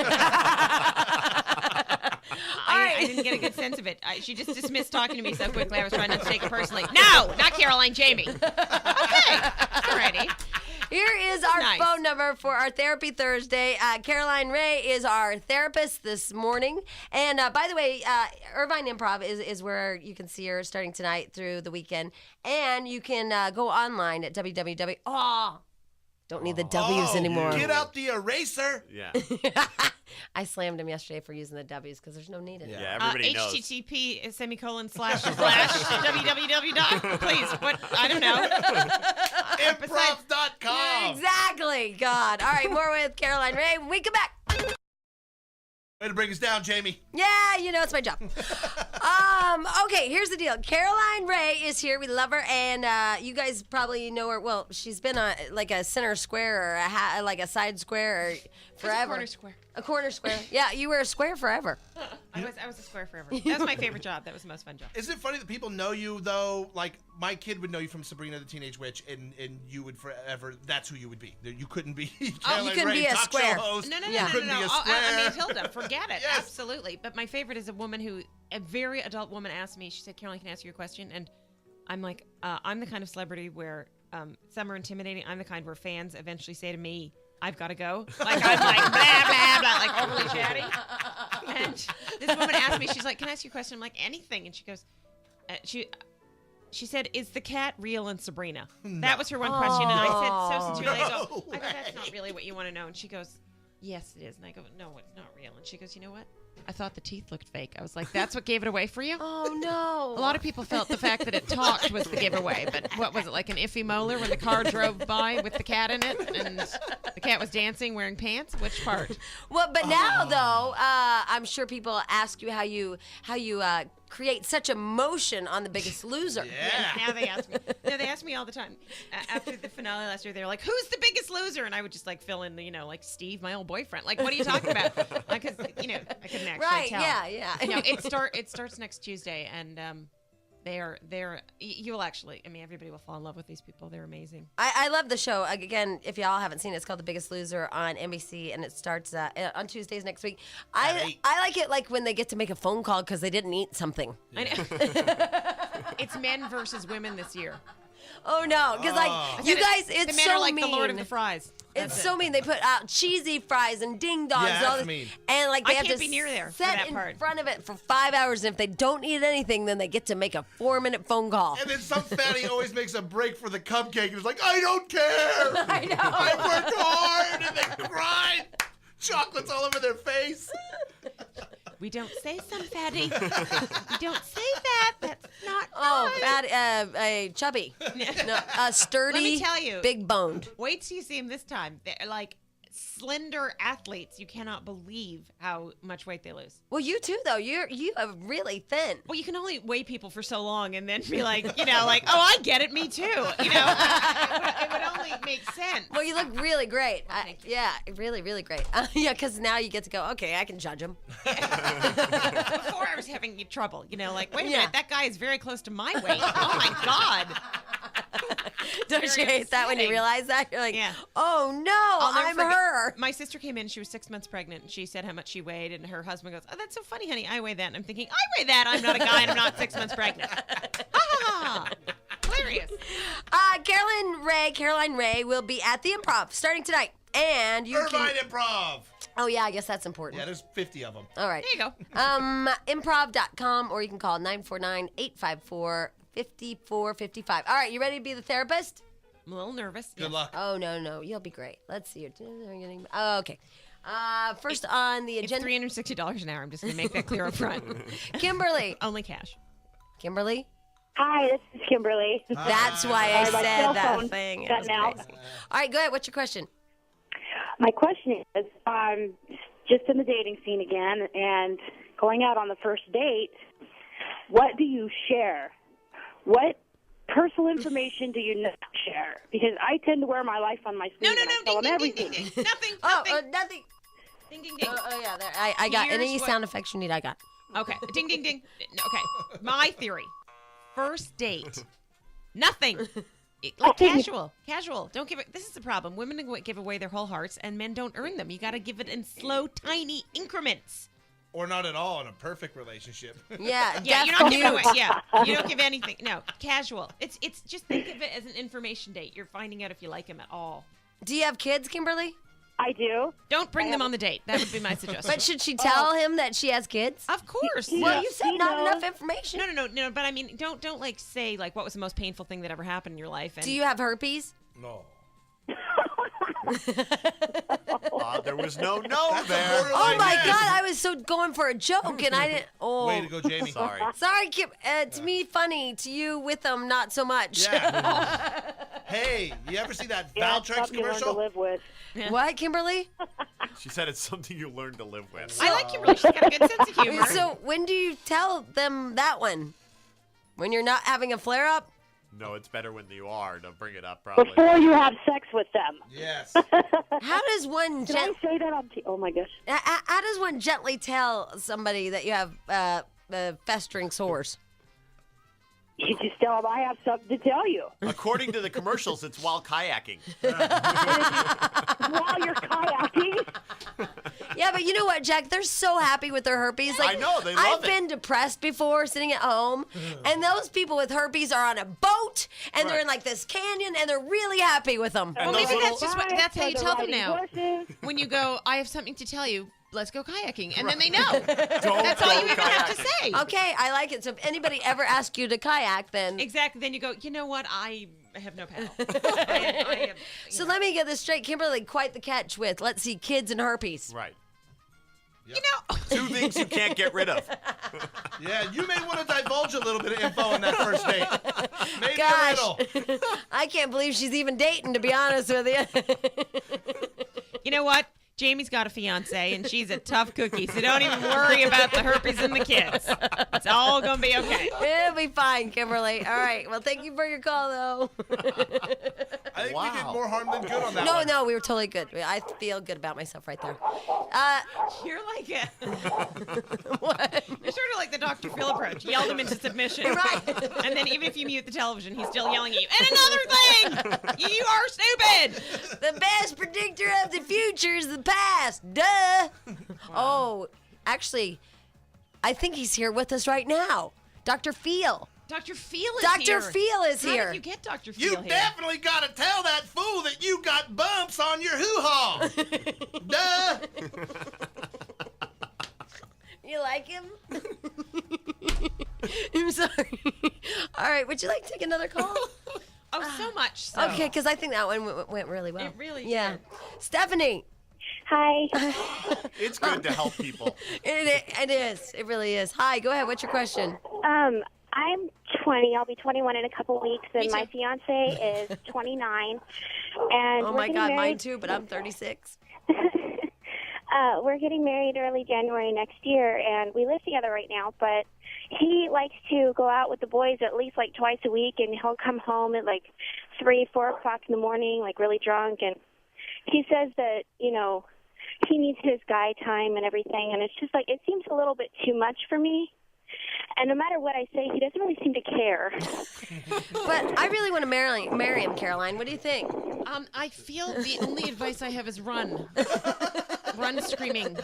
I right. didn't get a good sense of it. She just dismissed talking to me so quickly. I was trying not to take it personally. No, not Caroline, Jamie. Okay, alrighty. Here is our Nice. phone number for our Therapy Thursday. Caroline Ray is our therapist this morning. And by the way, Irvine Improv is where you can see her starting tonight through the weekend. And you can go online at www. Oh, don't need the W's anymore. Get out the eraser. Yeah. I slammed him yesterday for using the W's because there's no need in it. Yeah, everybody knows. HTTP //www. Please, what? I don't know. Improv.com. Exactly. God. All right, more with Caroline Ray when we come back. Way to bring us down, Jamie. Yeah, it's my job. Okay, here's the deal. Caroline Ray is here. We love her, and you guys probably know her. Well, she's been like a center square or like a side square or forever. A corner square. A corner square. Yeah, you were a square forever. I was a square forever. That was my favorite job. That was the most fun job. Isn't it funny that people know you, though? Like, my kid would know you from Sabrina the Teenage Witch, and you would forever, that's who you would be. You couldn't be Caroline couldn't Ray, be a talk square. show host. No. You couldn't be a I square. mean, Hilda, forget it. Yes. Absolutely. But my favorite is a woman a very adult woman asked me, she said, Caroline, can I ask you a question? And I'm like, I'm the kind of celebrity where some are intimidating. I'm the kind where fans eventually say to me, I've got to go. Like, I'm like, blah, blah, blah, like overly chatty. And this woman asked me, she's like, can I ask you a question? I'm like, anything. And she goes, she said, is the cat real in Sabrina? That was her one question. And I said, so sincerely, I go, that's not really what you want to know. And she goes, yes, it is. And I go, no, it's not real. And she goes, you know what? I thought the teeth looked fake. I was like, that's what gave it away for you? Oh, no. A lot of people felt the fact that it talked was the giveaway, but what was it, like an iffy molar when the car drove by with the cat in it and the cat was dancing wearing pants? Which part? Well, but now, though, I'm sure people ask you how you create such emotion on The Biggest Loser. Yeah. Now they ask me. No, they ask me all the time. After the finale last year, they were like, "Who's the biggest loser?" And I would just like fill in, like Steve, my old boyfriend. Like, what are you talking about? Because I couldn't actually Right? tell. Yeah. No, it starts next Tuesday, and they're you'll actually. I mean, everybody will fall in love with these people. They're amazing. I love the show. Again, if y'all haven't seen it, it's called The Biggest Loser on NBC, and it starts on Tuesdays next week. I like it like when they get to make a phone call because they didn't eat something. I know. It's men versus women this year. Oh no, because you guys, it's the men so are like mean. the Lord of the Fries. It's so mean. They put out cheesy fries and ding dongs Yeah, and all that's this, mean. and like they I have can't to be near there for sit that in part. front of it for 5 hours. And if they don't eat anything, then they get to make a 4-minute phone call. And then some fatty always makes a break for the cupcake and is like, I don't care. I know. I worked hard, and they cried. Chocolate's all over their face. We don't say some fatty. We don't say that. That's not Oh, nice. chubby, no, sturdy. Let me tell you. big boned. Wait till you see him this time. They're like slender athletes. You cannot believe how much weight they lose. Well, you too, though. You are really thin. Well, you can only weigh people for so long and then be like, like, oh, I get it, me too. It would only make sense. Well, you look really great. thank you. Yeah, really, really great. Yeah, because now you get to go, okay, I can judge him. Before I was having trouble, like, wait a Yeah. minute, that guy is very close to my weight. Oh my God. Don't you Very hate that when you upsetting. realize that? You're like, Yeah. oh no, I'll never I'm forget- her. My sister came in. She was 6 months pregnant. And she said how much she weighed, and her husband goes, "Oh, that's so funny, honey. I weigh that." And I'm thinking, I weigh that. I'm not a guy, and I'm not 6 months pregnant. Ah, hilarious. Caroline Ray will be at the Improv starting tonight, and you Irvine can. Improv. Oh yeah, I guess that's important. Yeah, there's 50 of them. All right. There you go. Improv.com, or you can call 949-854-5455. All right, you ready to be the therapist? I'm a little nervous. Good Yes. luck. Oh no, you'll be great. Let's see. Oh, okay. First on the It's agenda, $360 an hour. I'm just going to make that clear up front. Kimberly. Only cash. Kimberly. Hi, this is Kimberly. That's why I Sorry about said cell that phone thing. It cutting was out. crazy. All right, go ahead. What's your question? My question is, just in the dating scene again, and going out on the first date, what do you share? What personal information do you not share? Because I tend to wear my life on my sleeve. No. and I tell them Ding, everything. ding, ding. Nothing. Oh, Nothing. nothing. Ding, ding, ding. Oh, yeah. There. I got Here's any what- sound effects you need. I got. Okay. Ding, ding, ding. Okay. My theory. First date. Nothing. Like casual. Don't give it. This is the problem. Women give away their whole hearts, and men don't earn them. You got to give it in slow, tiny increments. Or not at all in a perfect relationship. Yeah. Yeah, you Def don't give mute. away. Yeah, you don't give anything. No, casual. It's just think of it as an information date. You're finding out if you like him at all. Do you have kids, Kimberly? I do. Don't bring them on the date. That would be my suggestion. But should she tell him that she has kids? Of course. Well, you said He not knows. enough information. No. But I mean, don't like say like what was the most painful thing that ever happened in your life. And Do you have herpes? No. There was no That's a there. borderline Oh my yes. God! I was so going for a joke, and I didn't. Oh, Way to go, Jamie. Sorry. Sorry, Kim. To me, funny. To you, with them, not so much. Yeah. Hey, you ever see that Yeah, Valtrex it's something you learn to commercial? live with. What, Kimberly? She said it's something you learn to live with. I like Kimberly. She's got a good sense of humor. So when do you tell them that one? When you're not having a flare up? No, it's better when you are to bring it up, probably. Before you have sex with them. Yes. How does one Did I say that on Oh, my gosh. how does one gently tell somebody that you have festering sores? You just tell them I have something to tell you. According to the commercials, it's while kayaking. While you're kayaking. Yeah, but you know what, Jack? They're so happy with their herpes. Like, I know, they love I've it. been depressed before sitting at home, and those people with herpes are on a boat, and they're in like this canyon, and they're really happy with them. Well, those maybe little- that's just what, that's how you They're tell them riding now. horses. When you go, I have something to tell you. Let's go kayaking, and then they know. Don't That's all go you even have to kayaking. say. Okay, I like it. So if anybody ever asks you to kayak, then Exactly. Then you go. You know what? I have no paddle. I am, So let me get this straight. Kimberly, quite the catch with, let's see, kids and herpes. Right. You know. Two things you can't get rid of. Yeah, you may want to divulge a little bit of info on that first date. Maybe Gosh. a riddle. I can't believe she's even dating, to be honest with you. You know what? Jamie's got a fiance, and she's a tough cookie, so don't even worry about the herpes and the kids. It's all going to be okay. It'll be fine, Kimberly. All right. Well, thank you for your call, though. I think we did more harm than good on that No, one. no, we were totally good. I feel good about myself right there. You're like a... What? You're sort of like the Dr. Phil approach. Yelled him into submission. Right. And then even if you mute the television, he's still yelling at you. And another thing! You are stupid! The best predictor of the future is the past. Duh. Oh, actually, I think he's here with us right now. Dr. Phil. Dr. Phil is Dr. here. Phil is How here. did you get Dr. Phil You here? definitely got to tell that fool that you got bumps on your hoo-ha. Duh. You like him? I'm sorry. All right, would you like to take another call? Oh, so much so. Okay, because I think that one went really well. It really Yeah. did. Stephanie. Hi. It's good to help people. It is. It really is. Hi, go ahead. What's your question? I'm 20. I'll be 21 in a couple weeks, and Me my too. fiance is 29. And Oh we're my getting God, mine married. too, but I'm 36. We're getting married early January next year, and we live together right now. But he likes to go out with the boys at least like twice a week, and he'll come home at like 3, 4 o'clock in the morning, like really drunk. And he says that he needs his guy time and everything, and it's just like it seems a little bit too much for me. And no matter what I say, he doesn't really seem to care. But I really want to marry him, Caroline. What do you think? I feel the only advice I have is run. Run screaming.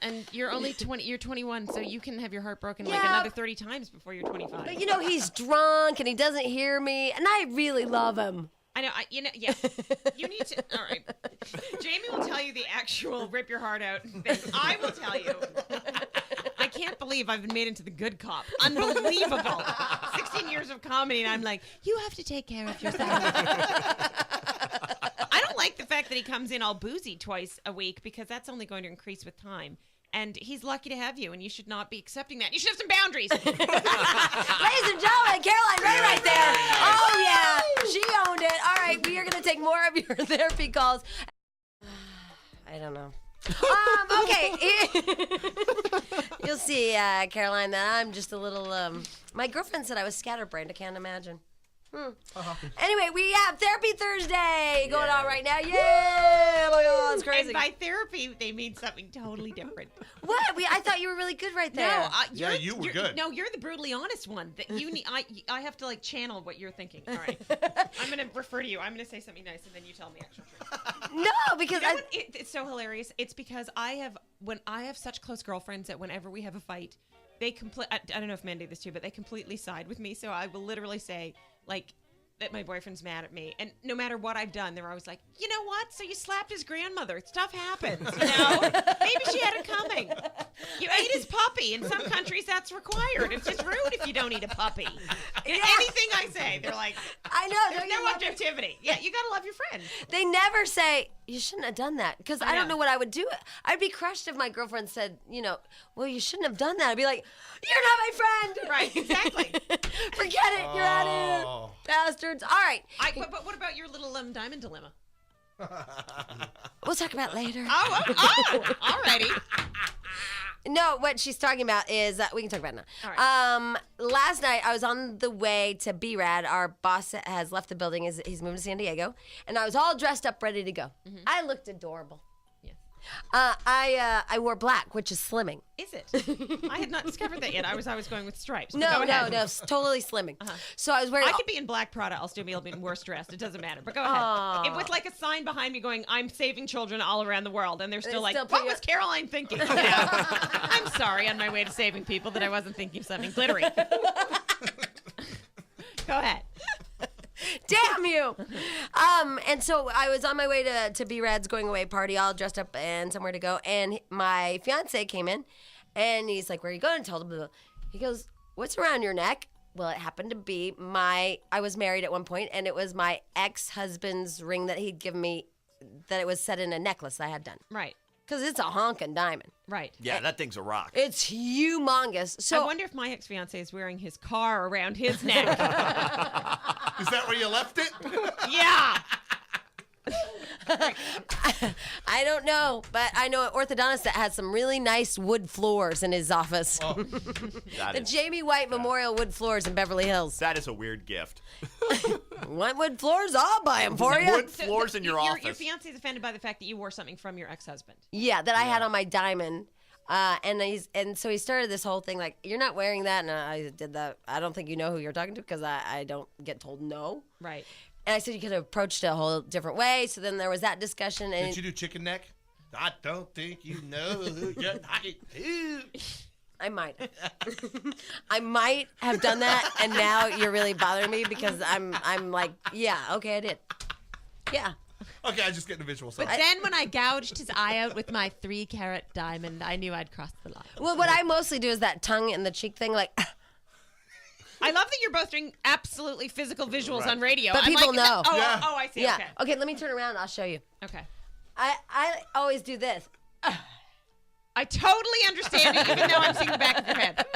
And you're only 20, you're 21, so you can have your heart broken like Yeah. another 30 times before you're 25. But he's drunk and he doesn't hear me, and I really love him. I know, yeah. You need to, all right. Jamie will tell you the actual rip your heart out thing. I will tell you. I can't believe I've been made into the good cop. Unbelievable. 16 years of comedy, and I'm like, you have to take care of yourself. I don't like the fact that he comes in all boozy twice a week because that's only going to increase with time. And he's lucky to have you, and you should not be accepting that. You should have some boundaries. Ladies and gentlemen, Caroline Ray right there. Oh, yeah. She owned it. All right, we are going to take more of your therapy calls. I don't know. Okay. You'll see, Caroline, that I'm just a little... my girlfriend said I was scatterbrained. I can't imagine. Anyway, we have Therapy Thursday going on right now. Yeah! Oh my God, it's crazy. And by therapy, they mean something totally different. What? I thought you were really good right there. No, Yeah, you were good. No, you're the brutally honest one. That you need. I have to channel what you're thinking. All right, I'm gonna refer to you. I'm gonna say something nice, and then you tell me actual truth. No, because It's so hilarious. It's because when I have such close girlfriends that whenever we have a fight, they I don't know if men do this too, but they completely side with me. So I will literally say that my boyfriend's mad at me, and no matter what I've done, they're always like, you know what? So you slapped his grandmother. Stuff happens, Maybe she had it coming. You ate his puppy. In some countries, that's required. It's just rude if you don't eat a puppy. Anything I say, they're like, I know. there's no objectivity. Yeah, you gotta love your friend. They never say, you shouldn't have done that. Because I don't know. know what I would do. I'd be crushed if my girlfriend said, well, you shouldn't have done that. I'd be like, you're not my friend. Right, exactly. Forget it. You're out of here. Bastards. All right. But what about your little diamond dilemma? We'll talk about it later. Oh, alrighty. No, what she's talking about is we can talk about it now. All right. Last night I was on the way to B-Rad. Our boss has left the building. He's moving to San Diego, and I was all dressed up, ready to go. Mm-hmm. I looked adorable. Yes. I wore black, which is slimming. Is it? I had not discovered that yet. I was always going with stripes. But No, go ahead. totally slimming. So I was wearing. I could be in black Prada. I'll still be able to be worse dressed. It doesn't matter. But go ahead. It was like a sign behind me going, I'm saving children all around the world. And they're still like, still what pretty- was Caroline thinking? I'm sorry on my way to saving people that I wasn't thinking of something glittery. Go ahead. Damn you! And so I was on my way to B-Rad's going away party, all dressed up and somewhere to go. And my fiance came in, and he's like, "Where are you going?" And told him, he goes, "What's around your neck?" Well, it happened to be I was married at one point, and it was my ex-husband's ring that he'd given me, that it was set in a necklace I had done. Right. Because it's a honking diamond. Right. Yeah, that thing's a rock. It's humongous. So I wonder if my ex-fiance is wearing his car around his neck. Is that where you left it? Yeah. I don't know, but I know an orthodontist that has some really nice wood floors in his office. Oh, The Jamie White Memorial Wood Floors in Beverly Hills. That is a weird gift. Want wood floors? I'll buy them for you. Wood floors in your office. Your fiance is offended by the fact that you wore something from your ex-husband. Yeah, that I had on my diamond. And so he started this whole thing like, you're not wearing that. And I did that. I don't think you know who you're talking to because I don't get told no. Right. And I said you could have approached it a whole different way. So then there was that discussion. And Did you do chicken neck? I don't think you know who you're talking to. I might. I might have done that, and now you're really bothering me because I'm like, yeah, okay, I did. Yeah. Okay, I just get the visual. But then when I gouged his eye out with my 3-carat diamond, I knew I'd crossed the line. Well, what I mostly do is that tongue and the cheek thing, like. I love that you're both doing absolutely physical visuals on radio. But I'm people like, know. Oh, I see. Yeah. Okay. Okay, let me turn around. I'll show you. Okay. I always do this. I totally understand it, even though I'm seeing the back of your head.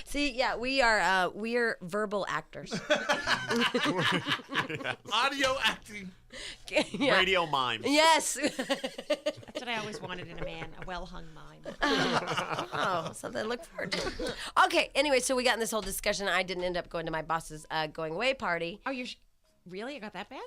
See, yeah, we're verbal actors. Audio acting. Yeah. Radio mimes. Yes. That's what I always wanted in a man, a well-hung mime. Oh, something to look forward to. Okay, anyway, so we got in this whole discussion. I didn't end up going to my boss's going away party. Oh, really? It got that bad?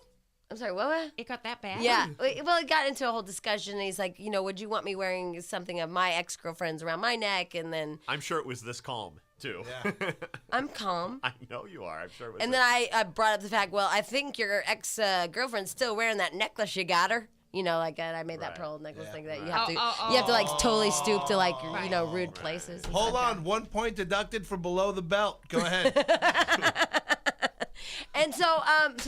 I'm sorry, what? It got that bad? Yeah. Well, it got into a whole discussion, and he's like, would you want me wearing something of my ex-girlfriend's around my neck? And then I'm sure it was this calm, too. Yeah. I'm calm. I know you are. I'm sure it was. And then I brought up the fact, well, I think your ex-girlfriend's still wearing that necklace you got her. Like I made that pearl necklace thing that you have to you have to like totally stoop to like rude places. Hold on, 1 point deducted for below the belt. Go ahead. And so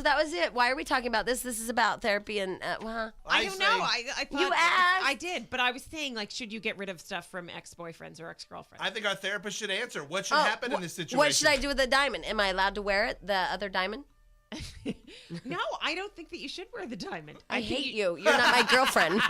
that was it. Why are we talking about this? This is about therapy and I don't know. I thought you asked. I did, but I was saying like, should you get rid of stuff from ex-boyfriends or ex-girlfriends? I think our therapist should answer. What should happen in this situation? What should I do with the diamond? Am I allowed to wear it? The other diamond? No, I don't think that you should wear the diamond. I hate you. You're not my girlfriend.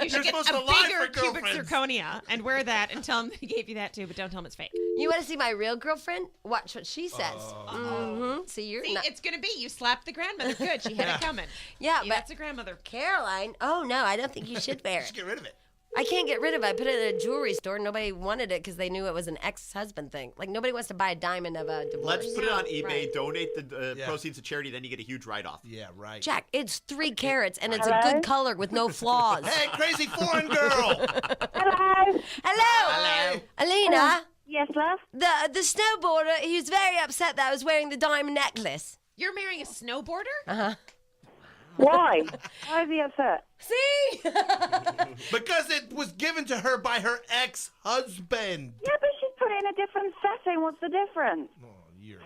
You should get supposed a to lie bigger for cubic girlfriends. zirconia and wear that and tell them they gave you that too, but don't tell them it's fake. You want to see my real girlfriend? Watch what she says. Mm-hmm. See, it's gonna be you slapped the grandmother. Good, she had it coming. Yeah, but that's a grandmother. Caroline. Oh no, I don't think you should wear Just it. get rid of it. I can't get rid of it. I put it in a jewelry store. Nobody wanted it because they knew it was an ex-husband thing. Like nobody wants to buy a diamond of a divorce. Let's put it on eBay, Right. donate the proceeds to charity, then you get a huge write-off. Yeah, right. Jack, it's 3 carats and it's a good color with no flaws. Hey, crazy foreign girl. Hello. Hello. Alina. Yes, love. The snowboarder, he was very upset that I was wearing the diamond necklace. You're marrying a snowboarder? Uh-huh. Why? Why is he upset? See? Because it was given to her by her ex-husband. Yeah, but she's put it in a different setting. What's the difference?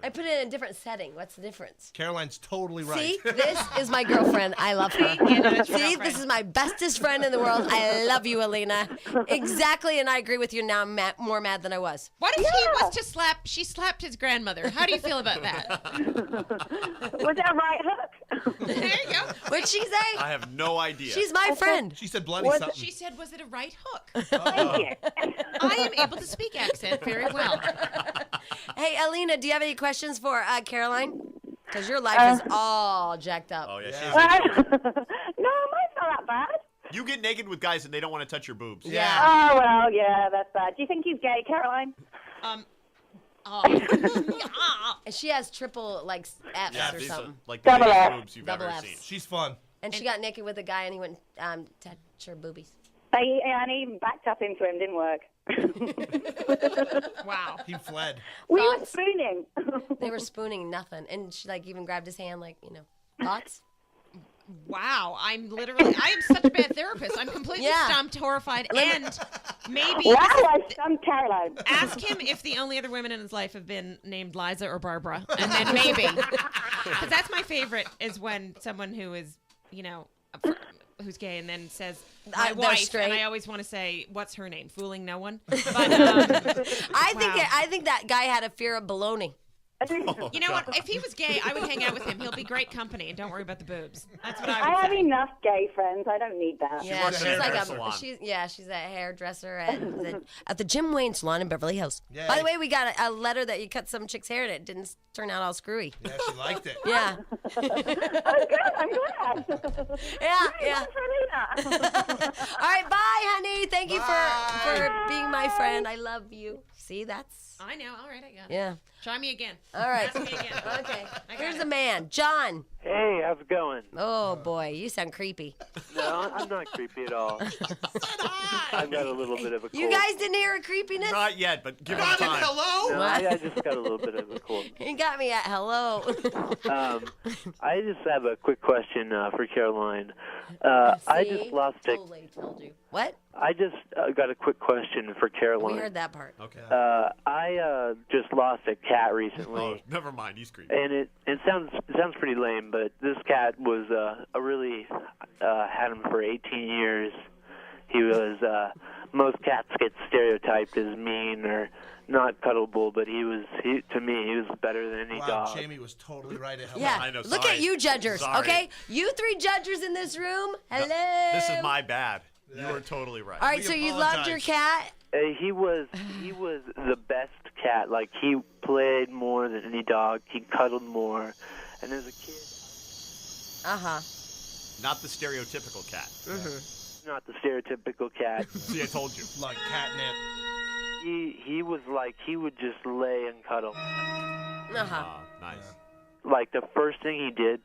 I put it in a different setting. What's the difference? Caroline's totally right. See, this is my girlfriend. I love her. See, this is my bestest friend in the world. I love you, Alina. Exactly, and I agree with you now. I'm more mad than I was. What if he was to she slapped his grandmother? How do you feel about that? Was that right hook? There you go. What'd she say? I have no idea. She's my friend. She said bloody something. She said, was it a right hook? Thank you. I am able to speak accent very well. Hey, Alina, do you have any questions for Caroline? Because your life is all jacked up. Oh, yeah. No, mine's not that bad. You get naked with guys and they don't want to touch your boobs. Yeah. Oh, well, yeah, that's bad. Do you think he's gay, Caroline? And she has triple, like, F's Yeah, or these are something. like the Double biggest F. boobs you've Double ever Fs. seen. She's fun. And she got naked with a guy, and he went touch her boobies. And he backed up into him, didn't work. Wow. He fled. We were Thoughts? spooning. They were spooning nothing. And she, like, even grabbed his hand, like, thoughts? Wow. I am such a bad therapist. I'm completely stumped, horrified, and maybe Wow, I stunned Caroline. ask him if the only other women in his life have been named Liza or Barbara, and then maybe. Because that's my favorite, is when someone who is, who's gay and then says my They're wife, straight. and I always want to say, what's her name? Fooling no one. But I think that guy had a fear of baloney. you know what? If he was gay, I would hang out with him. He'll be great company, and don't worry about the boobs. That's what I I would have say. enough gay friends. I don't need that. Yeah, works she's at a like hair a salon. she's a hairdresser at the Jim Wayne Salon in Beverly Hills. Yay. By the way, we got a letter that you cut some chick's hair and it didn't turn out all screwy. Yeah, she liked it. Yeah, Oh, good. I'm glad. yeah. Thanks, Rita. All right, bye, honey. Thank you Bye. for being my friend. I love you. See, that's I know. All right, I got it. yeah. Try me again. All right. Ask me again. Okay. I got Here's it. a man, John. Hey, how's it going? Oh boy, you sound creepy. No, I'm not creepy at all. I've got a little bit of a cold. You guys didn't hear a creepiness? Not yet, but give it Got it, time. hello? No, I just got a little bit of a cold. You got me at hello. I just have a quick question for Caroline. I just See? lost a. Totally told you. What? I just got a quick question for Caroline. We heard that part. Okay. I just lost a cat Oh, recently, never mind. He's creepy. and it sounds pretty lame, but this cat was a really had him for 18 years. He was most cats get stereotyped as mean or not cuddleable, but to me he was better than any Wow, dog. Jamie was totally right at hello. Yeah. I know, Look sorry. at you, judgers. Sorry. Okay, you three judgers in this room. Hello. This is my bad. You were totally right. All right, We so you loved your apologize. cat. He was the best cat. Like he played more than any dog. He cuddled more, and as a kid, Not the stereotypical cat. not the stereotypical cat. See, I told you. Like catnip. He was like he would just lay and cuddle. Nice. Like the first thing he did,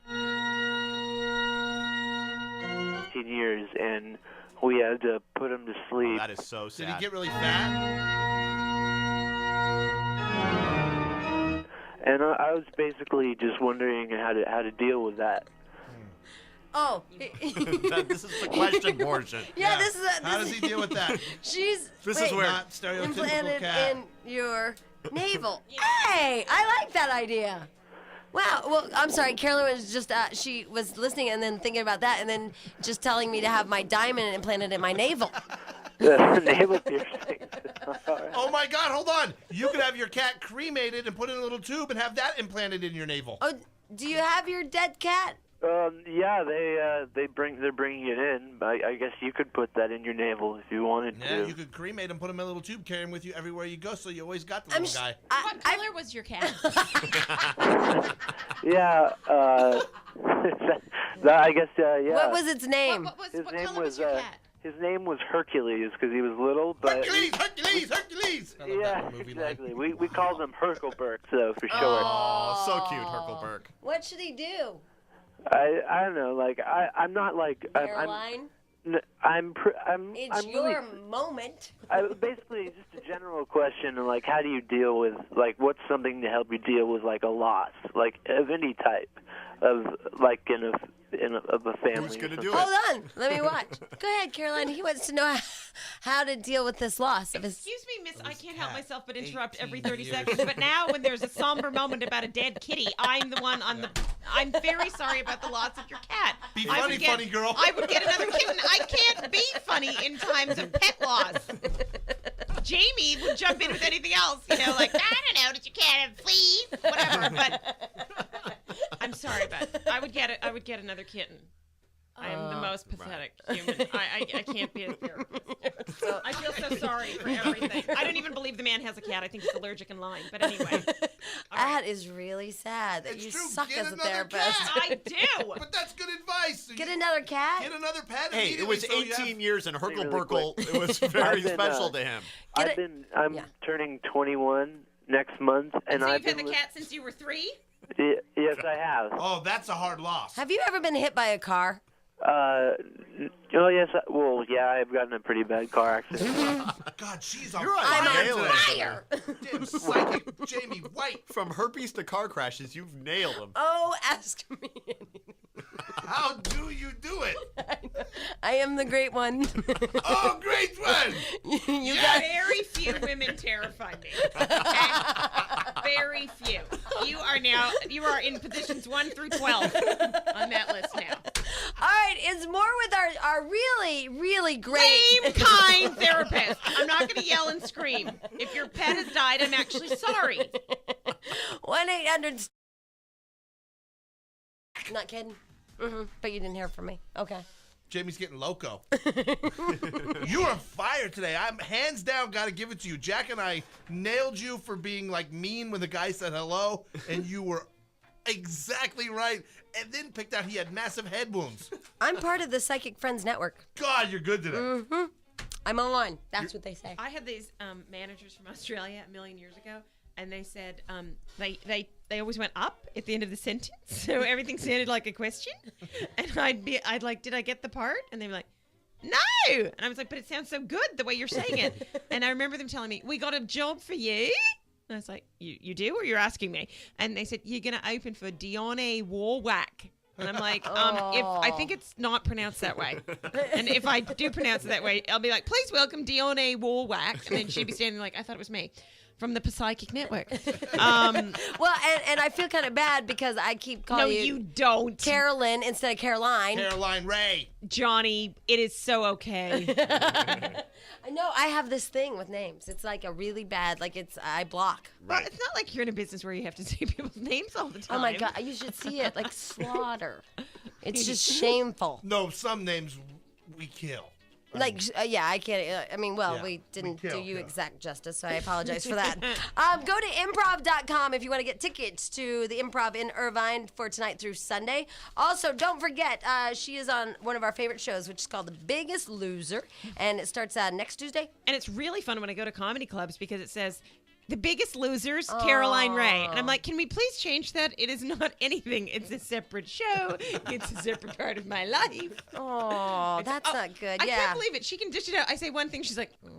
18 years, and we had to put him to Oh, sleep. that is so sad. Did he get really fat? And I was basically just wondering how to deal with that. Oh. This is the question portion. Yeah, this is How does he deal with that? She's This is where- Not stereotypical implanted cat. in your navel. Hey, I like that idea. Wow. Well, I'm sorry. Carolyn was just she was listening and then thinking about that and then just telling me to have my diamond implanted in my navel. Navel piercing. Oh my God! Hold on. You could have your cat cremated and put in a little tube and have that implanted in your navel. Oh, do you have your dead cat? Yeah, they're bringing it in. I guess you could put that in your navel if you wanted Yeah, to. you could cremate and put him in a little tube, carry him with you everywhere you go, so you always got the little guy. What color was your cat? Yeah, I guess yeah. What was its name? What His color name was your cat? His name was Hercules because he was little, but Hercules! I love yeah, that movie line. exactly. We called him Herkelberg, so for short. Oh, so cute, Herkelberg. What should he do? I don't know. Like I'm not like Caroline? I'm It's really your moment. basically just a general question like how do you deal with like what's something to help you deal with like a loss like of any type of like of a family. Who's gonna or do something. Hold on. Let me watch. Go ahead, Caroline. He wants to know how to deal with this loss of his. Excuse me, miss. I can't help cat. myself but interrupt 18 every 30 years. seconds. But now, when there's a somber moment about a dead kitty, I'm the one on the. I'm very sorry about the loss of your cat. Be I funny, would get- funny girl. I would get another kitten. I can't be funny in times of pet loss. Jamie would jump in with anything else, you know, like, I don't know, did your cat have fleas? Whatever, but I'm sorry, but I would get another kitten. I am the most pathetic human. I can't be a therapist. I feel so sorry for everything. I don't even believe the man has a cat. I think he's allergic and lying. But anyway. That is really sad that It's you true. suck Get as a another therapist. cat. I do. But that's good advice. Get another cat. Get another pet. Hey, it was immediately, so you 18 years, and Really Herkelberkel, quick. it was very I've been, special to him. I'm Yeah. turning 21 next month, and So I've you've had been the cat since you were 3? Yes, I have. Oh, that's a hard loss. Have you ever been hit by a car? Oh yes. Well, yeah, I've gotten a pretty bad car accident. God, she's on You're on fire fire today. Damn psychic Jamie White. From herpes to car crashes, you've nailed him. Oh, ask me. How do you do it? I am the great one. Oh, great one. You Very few women terrify me. Okay? Very few. You are in positions 1 through 12 on that list now. All right, it's more with are really, really great. Lame, kind therapist. I'm not going to yell and scream. If your pet has died, I'm actually sorry. 1-800. Not kidding. But you didn't hear from me. Okay. Jamie's getting loco. You are fired today. I'm hands down got to give it to you. Jack and I nailed you for being like mean when the guy said hello, and you were exactly right. And then picked out he had massive head wounds. I'm part of the Psychic Friends Network. God, you're good today. I'm online. That's what they say. I had these managers from Australia a million years ago, and they said they always went up at the end of the sentence, so everything sounded like a question. And I'd like, did I get the part? And they'd be like, no. And I was like, but it sounds so good the way you're saying it. And I remember them telling me, we got a job for you. And I was like, you do, or you're asking me? And they said, you're going to open for Dione Warwack. And I'm like, if I think it's not pronounced that way. And if I do pronounce it that way, I'll be like, please welcome Dione Warwack. And then she'd be standing like, I thought it was me. From the Psychic Network. Well, and I feel kind of bad because I keep calling you. No, you don't. Carolyn instead of Caroline. Caroline Ray. Johnny, it is so okay. I know. I have this thing with names. It's like a really bad, like I block. Well, it's not like you're in a business where you have to say people's names all the time. Oh my God. You should see it. Like slaughter. It's just shameful. No, some names we kill. Like, yeah, I can't. I mean, well, Yeah, we didn't kill, do you yeah. exact justice, so I apologize for that. Go to improv.com if you want to get tickets to the Improv in Irvine for tonight through Sunday. Also, don't forget, she is on one of our favorite shows, which is called The Biggest Loser, and it starts next Tuesday. And it's really fun when I go to comedy clubs because it says, The Biggest Losers, Caroline Ray. And I'm like, can we please change that? It is not anything. It's a separate show. It's a separate part of my life. Oh, that's not good. I Yeah. can't believe it. She can dish it out. I say one thing, she's like, oh.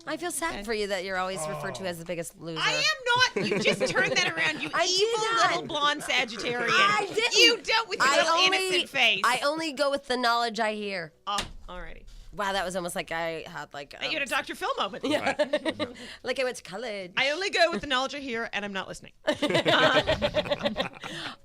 I feel sad for you that you're always referred to as the biggest loser. I am not. You just turned that around, you evil little blonde Sagittarian. I didn't. You don't with your little innocent face. I only go with the knowledge I hear. Oh, alrighty. Wow, that was almost like I had like... You had a Dr. Phil moment. Yeah. Like I went to college. I only go with the knowledge I hear, and I'm not listening. All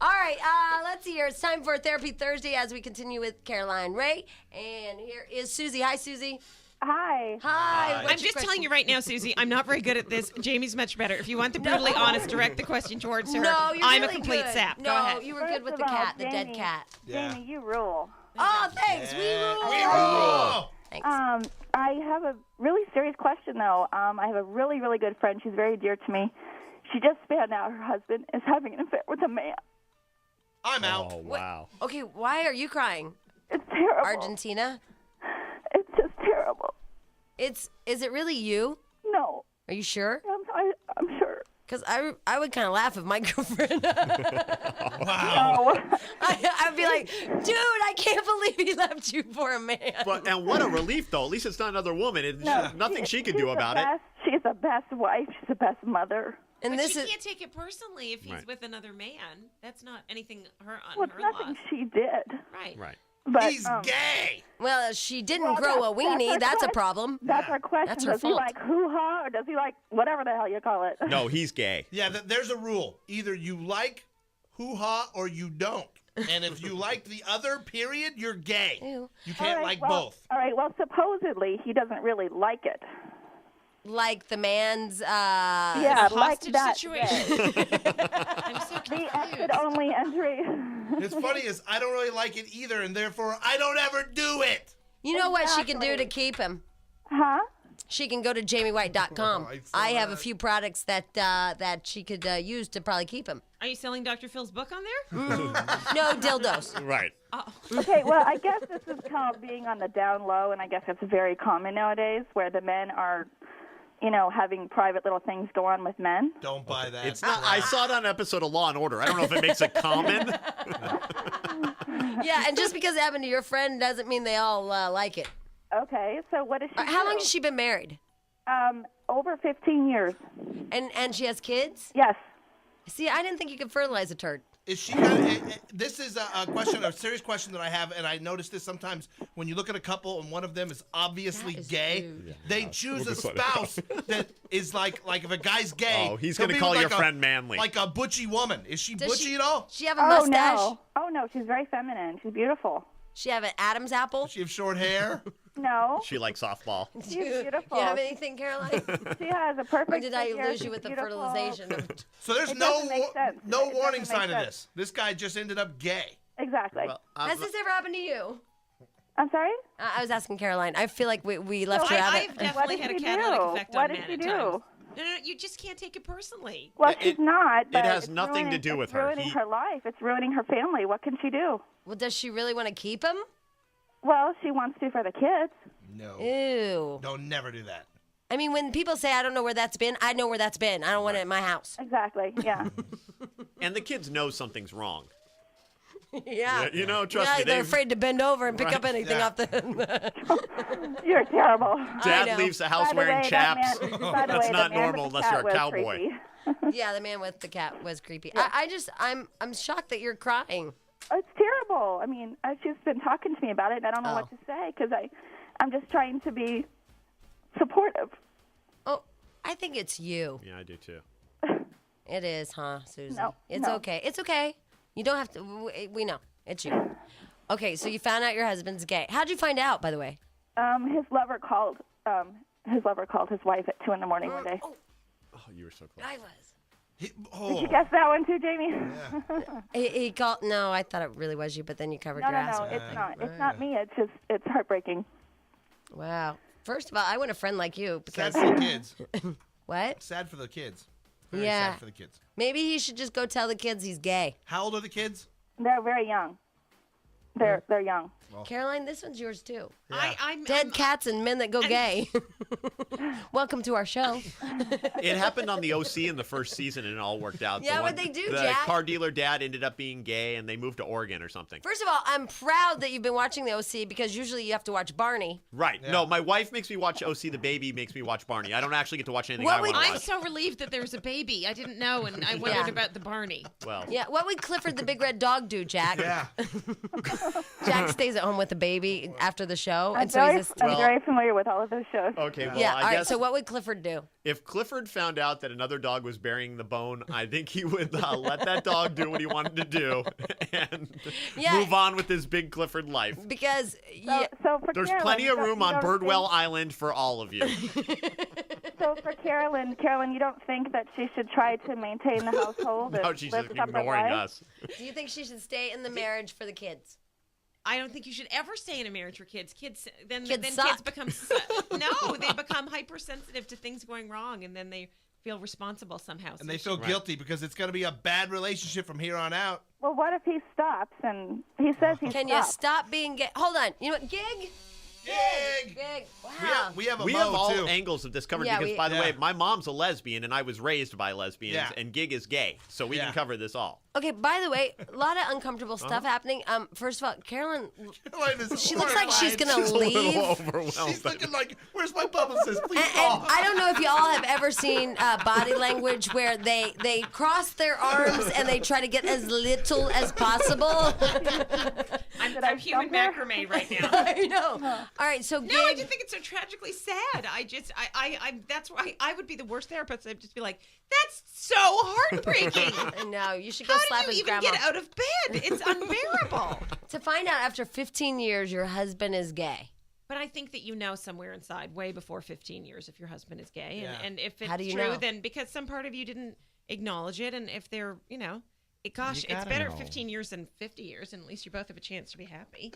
right, let's see here. It's time for Therapy Thursday as we continue with Caroline Ray. And here is Susie. Hi, Susie. Hi. Hi. I'm just telling you right now, Susie, I'm not very good at this. Jamie's much better. If you want the brutally honest, direct the question towards her. No, you're I'm really a complete good. sap. No, Go ahead. you were good with the cat, the dead cat. Yeah. Jamie, you rule. Oh, thanks. We rule. We rule. Thanks. I have a really serious question, though. I have a really, really good friend. She's very dear to me. She just found out her husband is having an affair with a man. I'm out. Oh, wow. Okay, why are you crying? It's terrible. Argentina? It's just terrible. Is it really you? No. Are you sure? I'm sure. Because I would kind of laugh if my girlfriend. Wow. No. I'd be like, dude, I can't believe he left you for a man. And what a relief, though. At least it's not another woman. Nothing she can do about it. She's the best wife. She's the best mother. And But this she is can't take it personally if he's Right. with another man. That's not anything on Well, her it's nothing loss. she did. Right. Right. But, He's gay. well, she didn't Well, grow a that's weenie. her That's a question. problem. That's our question. That's her Does he fault. like hoo-ha or does he like whatever the hell you call it? No, he's gay. Yeah, there's a rule. Either you like hoo-ha or you don't. And if you like the other, period, you're gay. Ew. You can't All right, like well, both. All right, well, supposedly he doesn't really like it. Like the man's. Yeah, like Hostage that. situation. I'm so The confused. exit-only entry. It's funny is I don't really like it either, and therefore I don't ever do it. You know what she can do Exactly. to keep him? Huh? She can go to jamiewhite.com. Oh, I saw I have a that. few products that she could use to probably keep him. Are you selling Dr. Phil's book on there? No dildos. Right. Okay, well, I guess this is kind of being on the down low, and I guess it's very common nowadays where the men are, having private little things go on with men. Don't buy that. It's not. I saw it on an episode of Law and Order. I don't know if it makes it common. Yeah, and just because it happened to your friend doesn't mean they all like it. Okay, so what does she How long do? has she been married? Over 15 years. And she has kids? Yes. See, I didn't think you could fertilize a turd. Is she? This is a question, a serious question that I have, and I notice this sometimes when you look at a couple and one of them is obviously That is gay. huge. They choose a spouse that is like if a guy's gay. Oh, he's he'll gonna be call with your like friend manly. like a butchy woman. Is she Does butchy she- at all? She have a Oh, mustache? no. Oh, no, she's very feminine. She's beautiful. She have an Adam's apple? Does she have short hair? No. She likes softball. She's beautiful. Do you have anything, Caroline? She has a perfect Or did I figure. lose She's you with the beautiful. fertilization? So there's It no doesn't make sense. no It warning doesn't make sign of sense. this. This guy just ended up gay. Exactly. Well, Has this ever happened to you? I'm sorry? I was asking Caroline. I feel like we left her out I've of it. definitely did had a she catalytic do? effect What on did men she at do? times. No, you just can't take it personally. Well, It- she's not. it But has it's nothing to ruining- do with it's her. ruining He- her life. It's ruining her family. What can she do? Well, does she really want to keep him? Well, she wants to for the kids. No. Ew. Don't never do that. I mean, when people say, I don't know where that's been, I know where that's been. I don't want it in my house. Exactly. Yeah. And the kids know something's wrong. Yeah. You know, trust Yeah, me. they're they've- afraid to bend over and pick Right, up anything yeah. off the... You're terrible. Dad know. leaves the house By the wearing way, chaps. that man- by the That's way, not the man with normal the unless you're cat a was cowboy. creepy. Yeah, the man with the cat was creepy. I'm shocked that you're crying. It's terrible. I mean, she's been talking to me about it, and I don't know what to say because I'm just trying to be supportive. Oh, I think it's you. Yeah, I do too. It is, huh, Susie? No, It's no. okay. It's okay. You don't have to. We know. It's you. Okay, so you found out your husband's gay. How'd you find out, by the way? His lover called. His lover called his wife at 2 a.m. one day. Oh, Oh, you were so close. I was. Did Oh. you guess that one too, Jamie? He called. No, I thought it really was you, but then you covered No, your no, ass. no. with It's it. not. It's not me. It's heartbreaking. Wow. First of all, I want a friend like you Sad because for the kids. what? Sad for the kids. Very Yeah. sad for the kids. Maybe he should just go tell the kids he's gay. How old are the kids? They're very young. They're young. Caroline, this one's yours too. I'm Dead cats and men that go gay. Welcome to our show. It happened on the OC in the first season, and it all worked out. Yeah, The what'd they do, The Jack? car dealer dad ended up being gay, and they moved to Oregon or something. First of all, I'm proud that you've been watching the OC because usually you have to watch Barney. Right. No, my wife makes me watch OC. The baby makes me watch Barney. I don't actually get to watch anything What I would- want to I'm watch. so relieved that there was a baby. I didn't know, and I wondered Yeah. about the Barney. Well, Yeah, what would Clifford the Big Red Dog do, Jack? Yeah. Jack stays at home with the baby after the show, I'm and so he's very, just I'm very familiar with all of those shows. okay. Well, yeah. All I right. guess So what would Clifford do? if Clifford found out that another dog was burying the bone, I think he would let that dog do what he wanted to do and Yeah. move on with his big Clifford life. Because yeah, So for There's Carolyn, plenty you of don't- room you on don't Birdwell think- Island for all of you. So for Carolyn, you don't think that she should try to maintain the household and No, she's live just separate ignoring lives? us. do you think she should stay in the marriage for the kids? I don't think you should ever stay in a marriage for kids. Kids then Kids then kids suck. become no, they become hypersensitive to things going wrong, and then they feel responsible somehow. And they feel guilty because it's going to be a bad relationship from here on out. Well, what if he stops and he says he Can stopped? you stop being gay? Hold on. You know what? Gig. Gig! Gig. Wow. We have a We Mo, have all too. angles of this covered Yeah, because, we- by the Yeah. way, my mom's a lesbian and I was raised by lesbians, Yeah. and Gig is gay, so we Yeah. can cover this all. Okay. By the way, a lot of uncomfortable stuff happening. First of all, Carolyn, Caroline is she looks like she's gonna She's leave. a little overwhelmed. She's looking like, where's my publicist? Please And call. I don't know if y'all have ever seen body language where they cross their arms and they try to get as little as possible. I'm human macrame right now. I know. All right, so No, I Gig. just think it's so tragically sad. I that's why I would be the worst therapist. I'd just be like, that's so heartbreaking. No, you should go How slap did his you even grandma. get out of bed? It's unbearable. To find out after 15 years your husband is gay. But I think that you know somewhere inside, way before 15 years, if your husband is gay. Yeah. And if it's How do you true, know? then because some part of you didn't acknowledge it. And if they're, gosh, You it's gotta better know. 15 years than 50 years. And at least you both have a chance to be happy.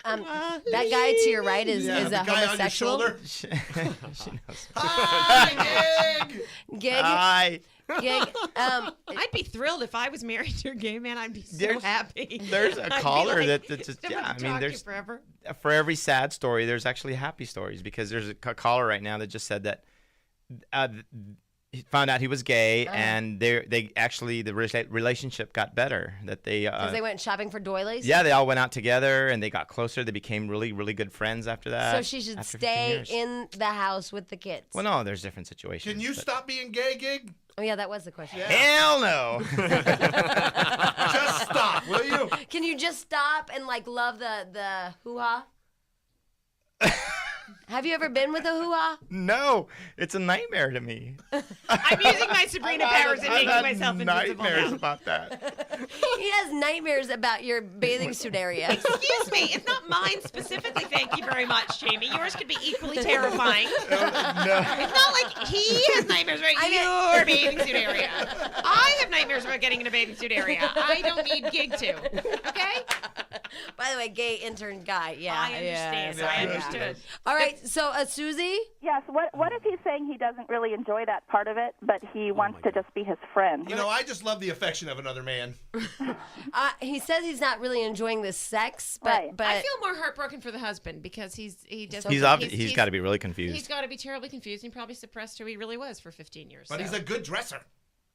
That guy to your right is Yeah, a the guy on your homosexual. shoulder. she knows. Hi, Gig! Gig. Hi. Gig. I'd be thrilled if I was married to a gay man. I'd be so There's- happy. There's a I'd be caller like, that's just, "Someone yeah, I to mean, talk to there's forever. for every sad story, there's actually happy stories because there's a caller right now that just said that he found out he was gay and they actually the relationship got better. That they Because they went shopping for doilies? yeah, they all went out together and they got closer. They became really, really good friends after that. So she should after 15 stay years. in the house with the kids. Well, no, there's different situations. Can you but- stop being gay, Gig? Oh, yeah, that was the question. Hell no. Just stop, will you? Can you just stop and, love the hoo-ha? Have you ever been with a hoo-ha? No, it's a nightmare to me. I'm using my Sabrina powers and making myself invisible nightmares now. about that. He has nightmares about your bathing suit area. Excuse me, it's not mine specifically. Thank you very much, Jamie. Yours could be equally terrifying. No. It's not like he has nightmares about your bathing suit area. I have nightmares about getting in a bathing suit area. I don't need gig to. Okay? By the way, gay intern guy. Yeah, I understand. yeah, I yeah. understood. All right, so Susie? Yes. What if he's saying he doesn't really enjoy that part of it, but he wants to just be his friend? You know, I just love the affection of another man. He says he's not really enjoying the sex, but Right. but I feel more heartbroken for the husband because he doesn't. He's got to be really confused. He's got to be terribly confused and probably suppressed who he really was for 15 years. But so. he's a good dresser.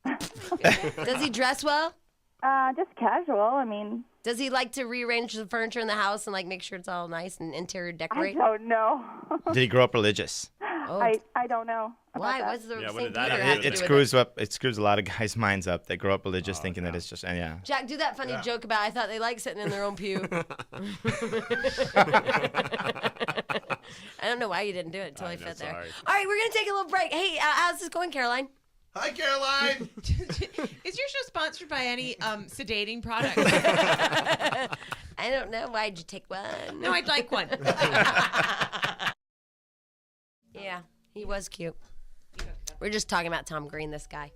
does he dress well? Just casual. I mean, Does he like to rearrange the furniture in the house and like make sure it's all nice and interior I decorate? don't know. Did he grow up religious? Oh, I don't know. about why? that. What's the Yeah, what St. did that Peter have have to to do do with with it? It screws a lot of guys' minds up. They grow up religious thinking that it's just, and yeah. Jack, do that funny joke about I thought they liked sitting in their own pew. I don't know why you didn't do it until I fit there. sorry. All right, we're going to take a little break. Hey, how's this going, Caroline? Hi, Caroline. Is your show sponsored by any sedating product? I don't know. Why'd you take one? No, I'd like one. Yeah, he was cute. We're just talking about Tom Green, this guy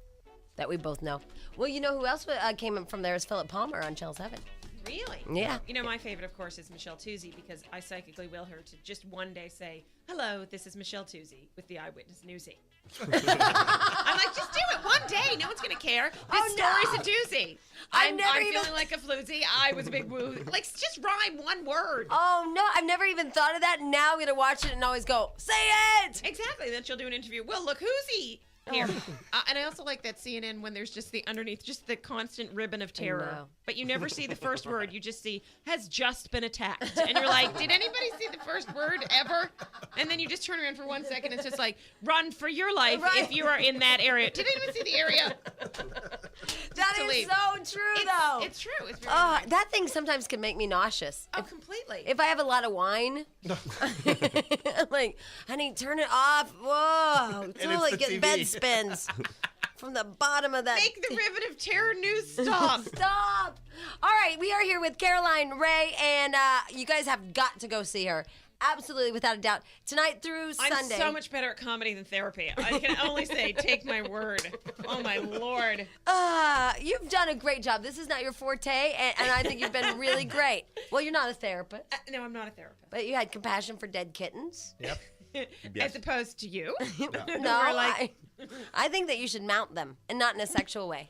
that we both know. Well, you know who else came in from there is Philip Palmer on Channel 7. Really? Yeah. You know, my favorite, of course, is Michelle Tuzzi because I psychically will her to just one day say, "Hello, this is Michelle Tuzzi with the Eyewitness Newsie." I'm like, just do it one day. No one's gonna care. This story's a doozy. I'm feeling like a floozy. I was a big woo. Like, just rhyme one word. Oh, no, I've never even thought of that. Now I'm going to watch it and always go, say it! Exactly. Then she'll do an interview. Well, look, who's he? Here. And I also like that CNN when there's just the underneath, just the constant ribbon of terror. know. But you never see the first word. You just see, has just been attacked. And you're like, did anybody see the first word ever? And then you just turn around for 1 second. It's just like, run for your life if you are in that area. Did anyone see the area? That to is leave. so true, though. It's true. It's very nice. That thing sometimes can make me nauseous. Oh, completely. If I have a lot of wine, I'm like, honey, turn it off. Whoa. It's And all it's like the getting TV. bed spins from the bottom of that. Make the ribbon of terror news stop. Stop. All right, we are here with Caroline Rhea, and you guys have got to go see her. Absolutely, without a doubt. Tonight through I'm Sunday. so much better at comedy than therapy. I can only say, take my word. Oh, my Lord. You've done a great job. This is not your forte, and I think you've been really great. Well, you're not a therapist, No, I'm not a therapist. but you had compassion for dead kittens. Yep. As opposed to you. No, We're like, I think that you should mount them, and not in a sexual way.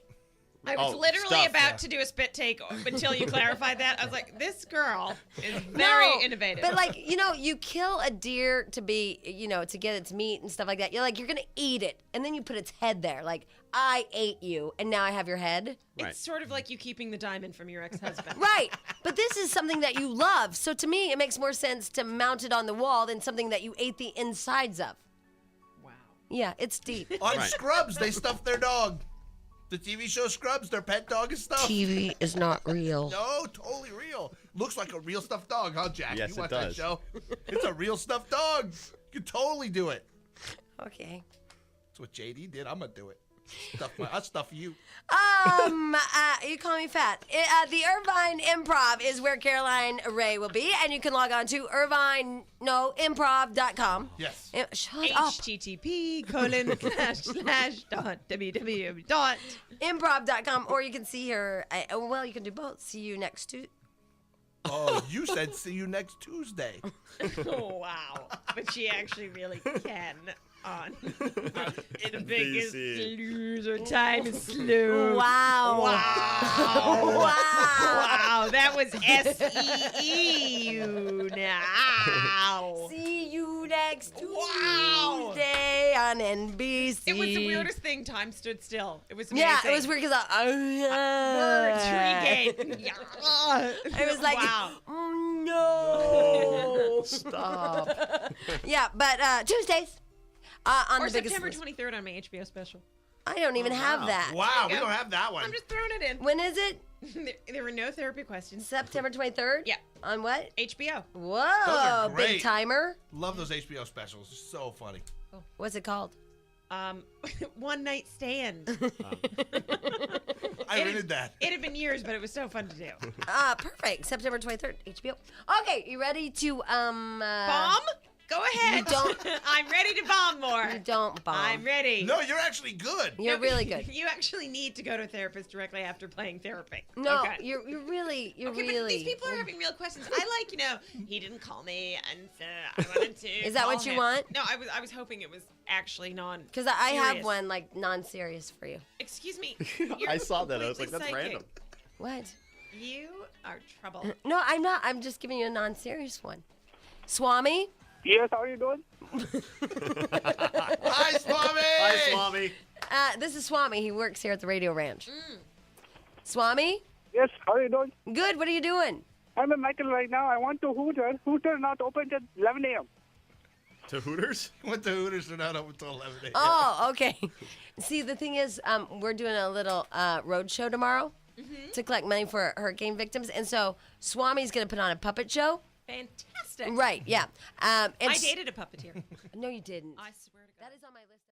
I was Oh, literally stuff, about yeah. to do a spit take until you clarified that. I was like, this girl is very innovative. But like, you kill a deer to be, to get its meat and stuff like that. You're going to eat it, and then you put its head there. Like, I ate you, and now I have your head. It's sort of like you keeping the diamond from your ex-husband. Right. But this is something that you love. So to me, it makes more sense to mount it on the wall than something that you ate the insides of. Wow. Yeah, it's deep. On Scrubs, they stuffed their dog. The TV show Scrubs, their pet dog is stuffed. TV is not real. No, totally real. Looks like a real stuffed dog, huh, Jack? Yes, you it watch does. that show? It's a real stuffed dog. You can totally do it. Okay. That's what JD did. I'm gonna do it. I'll stuff you. You call me fat. The Irvine Improv is where Caroline Rhea will be, and you can log on to improv.com. Yes. Shut up. http://www. Improv.com, or you can see her. Well, you can do both. See you next Tuesday. Oh, you said see you next Tuesday. Oh, wow. But she actually really can on in biggest loser time is slow. Wow. Wow. Wow. Wow. That was SEE now. See you next Wow. Tuesday on NBC. It was the weirdest thing. Time stood still. It was amazing. Yeah, it was weird because Words regained. It was like, wow. No. Stop. Yeah, but Tuesdays on Or the biggest. September 23rd on my HBO special. I don't even have that. Wow, we don't have that one. I'm just throwing it in. When is it? There were no therapy questions. September 23rd? Yeah. On what? HBO. Whoa, Those are big great. timer. Love those HBO specials. So funny. What's it called? One Night Stand. I rented that. It had been years, but it was so fun to do. Perfect. September 23rd, HBO. Okay, you ready to Bomb? Go ahead. You don't. I'm ready to bomb more. You don't bomb. I'm ready. No, you're actually good. You're really good. You actually need to go to a therapist directly after playing therapy. No, Okay. you're really. But these people are having real questions. I like, he didn't call me, and so I wanted to. Is that call what you him. want? No, I was hoping it was actually non. Because I have one like non-serious for you. Excuse me. I saw that. I was like, completely that's psychic. random. What? You are trouble. No, I'm not. I'm just giving you a non-serious one. Swami. Yes, how are you doing? Hi, Swami. Hi, Swami. This is Swami. He works here at the Radio Ranch. Swami? Yes, how are you doing? Good. What are you doing? I'm in Michael right now. I want to Hooter. Hooter not open till 11 a.m. To Hooters? Went to Hooters. They're not open until 11 a.m. Oh, okay. See, the thing is, we're doing a little road show tomorrow to collect money for hurricane victims. And so Swami's going to put on a puppet show. Fantastic. Right, yeah. I dated a puppeteer. No, you didn't. I swear to God. That is on my list.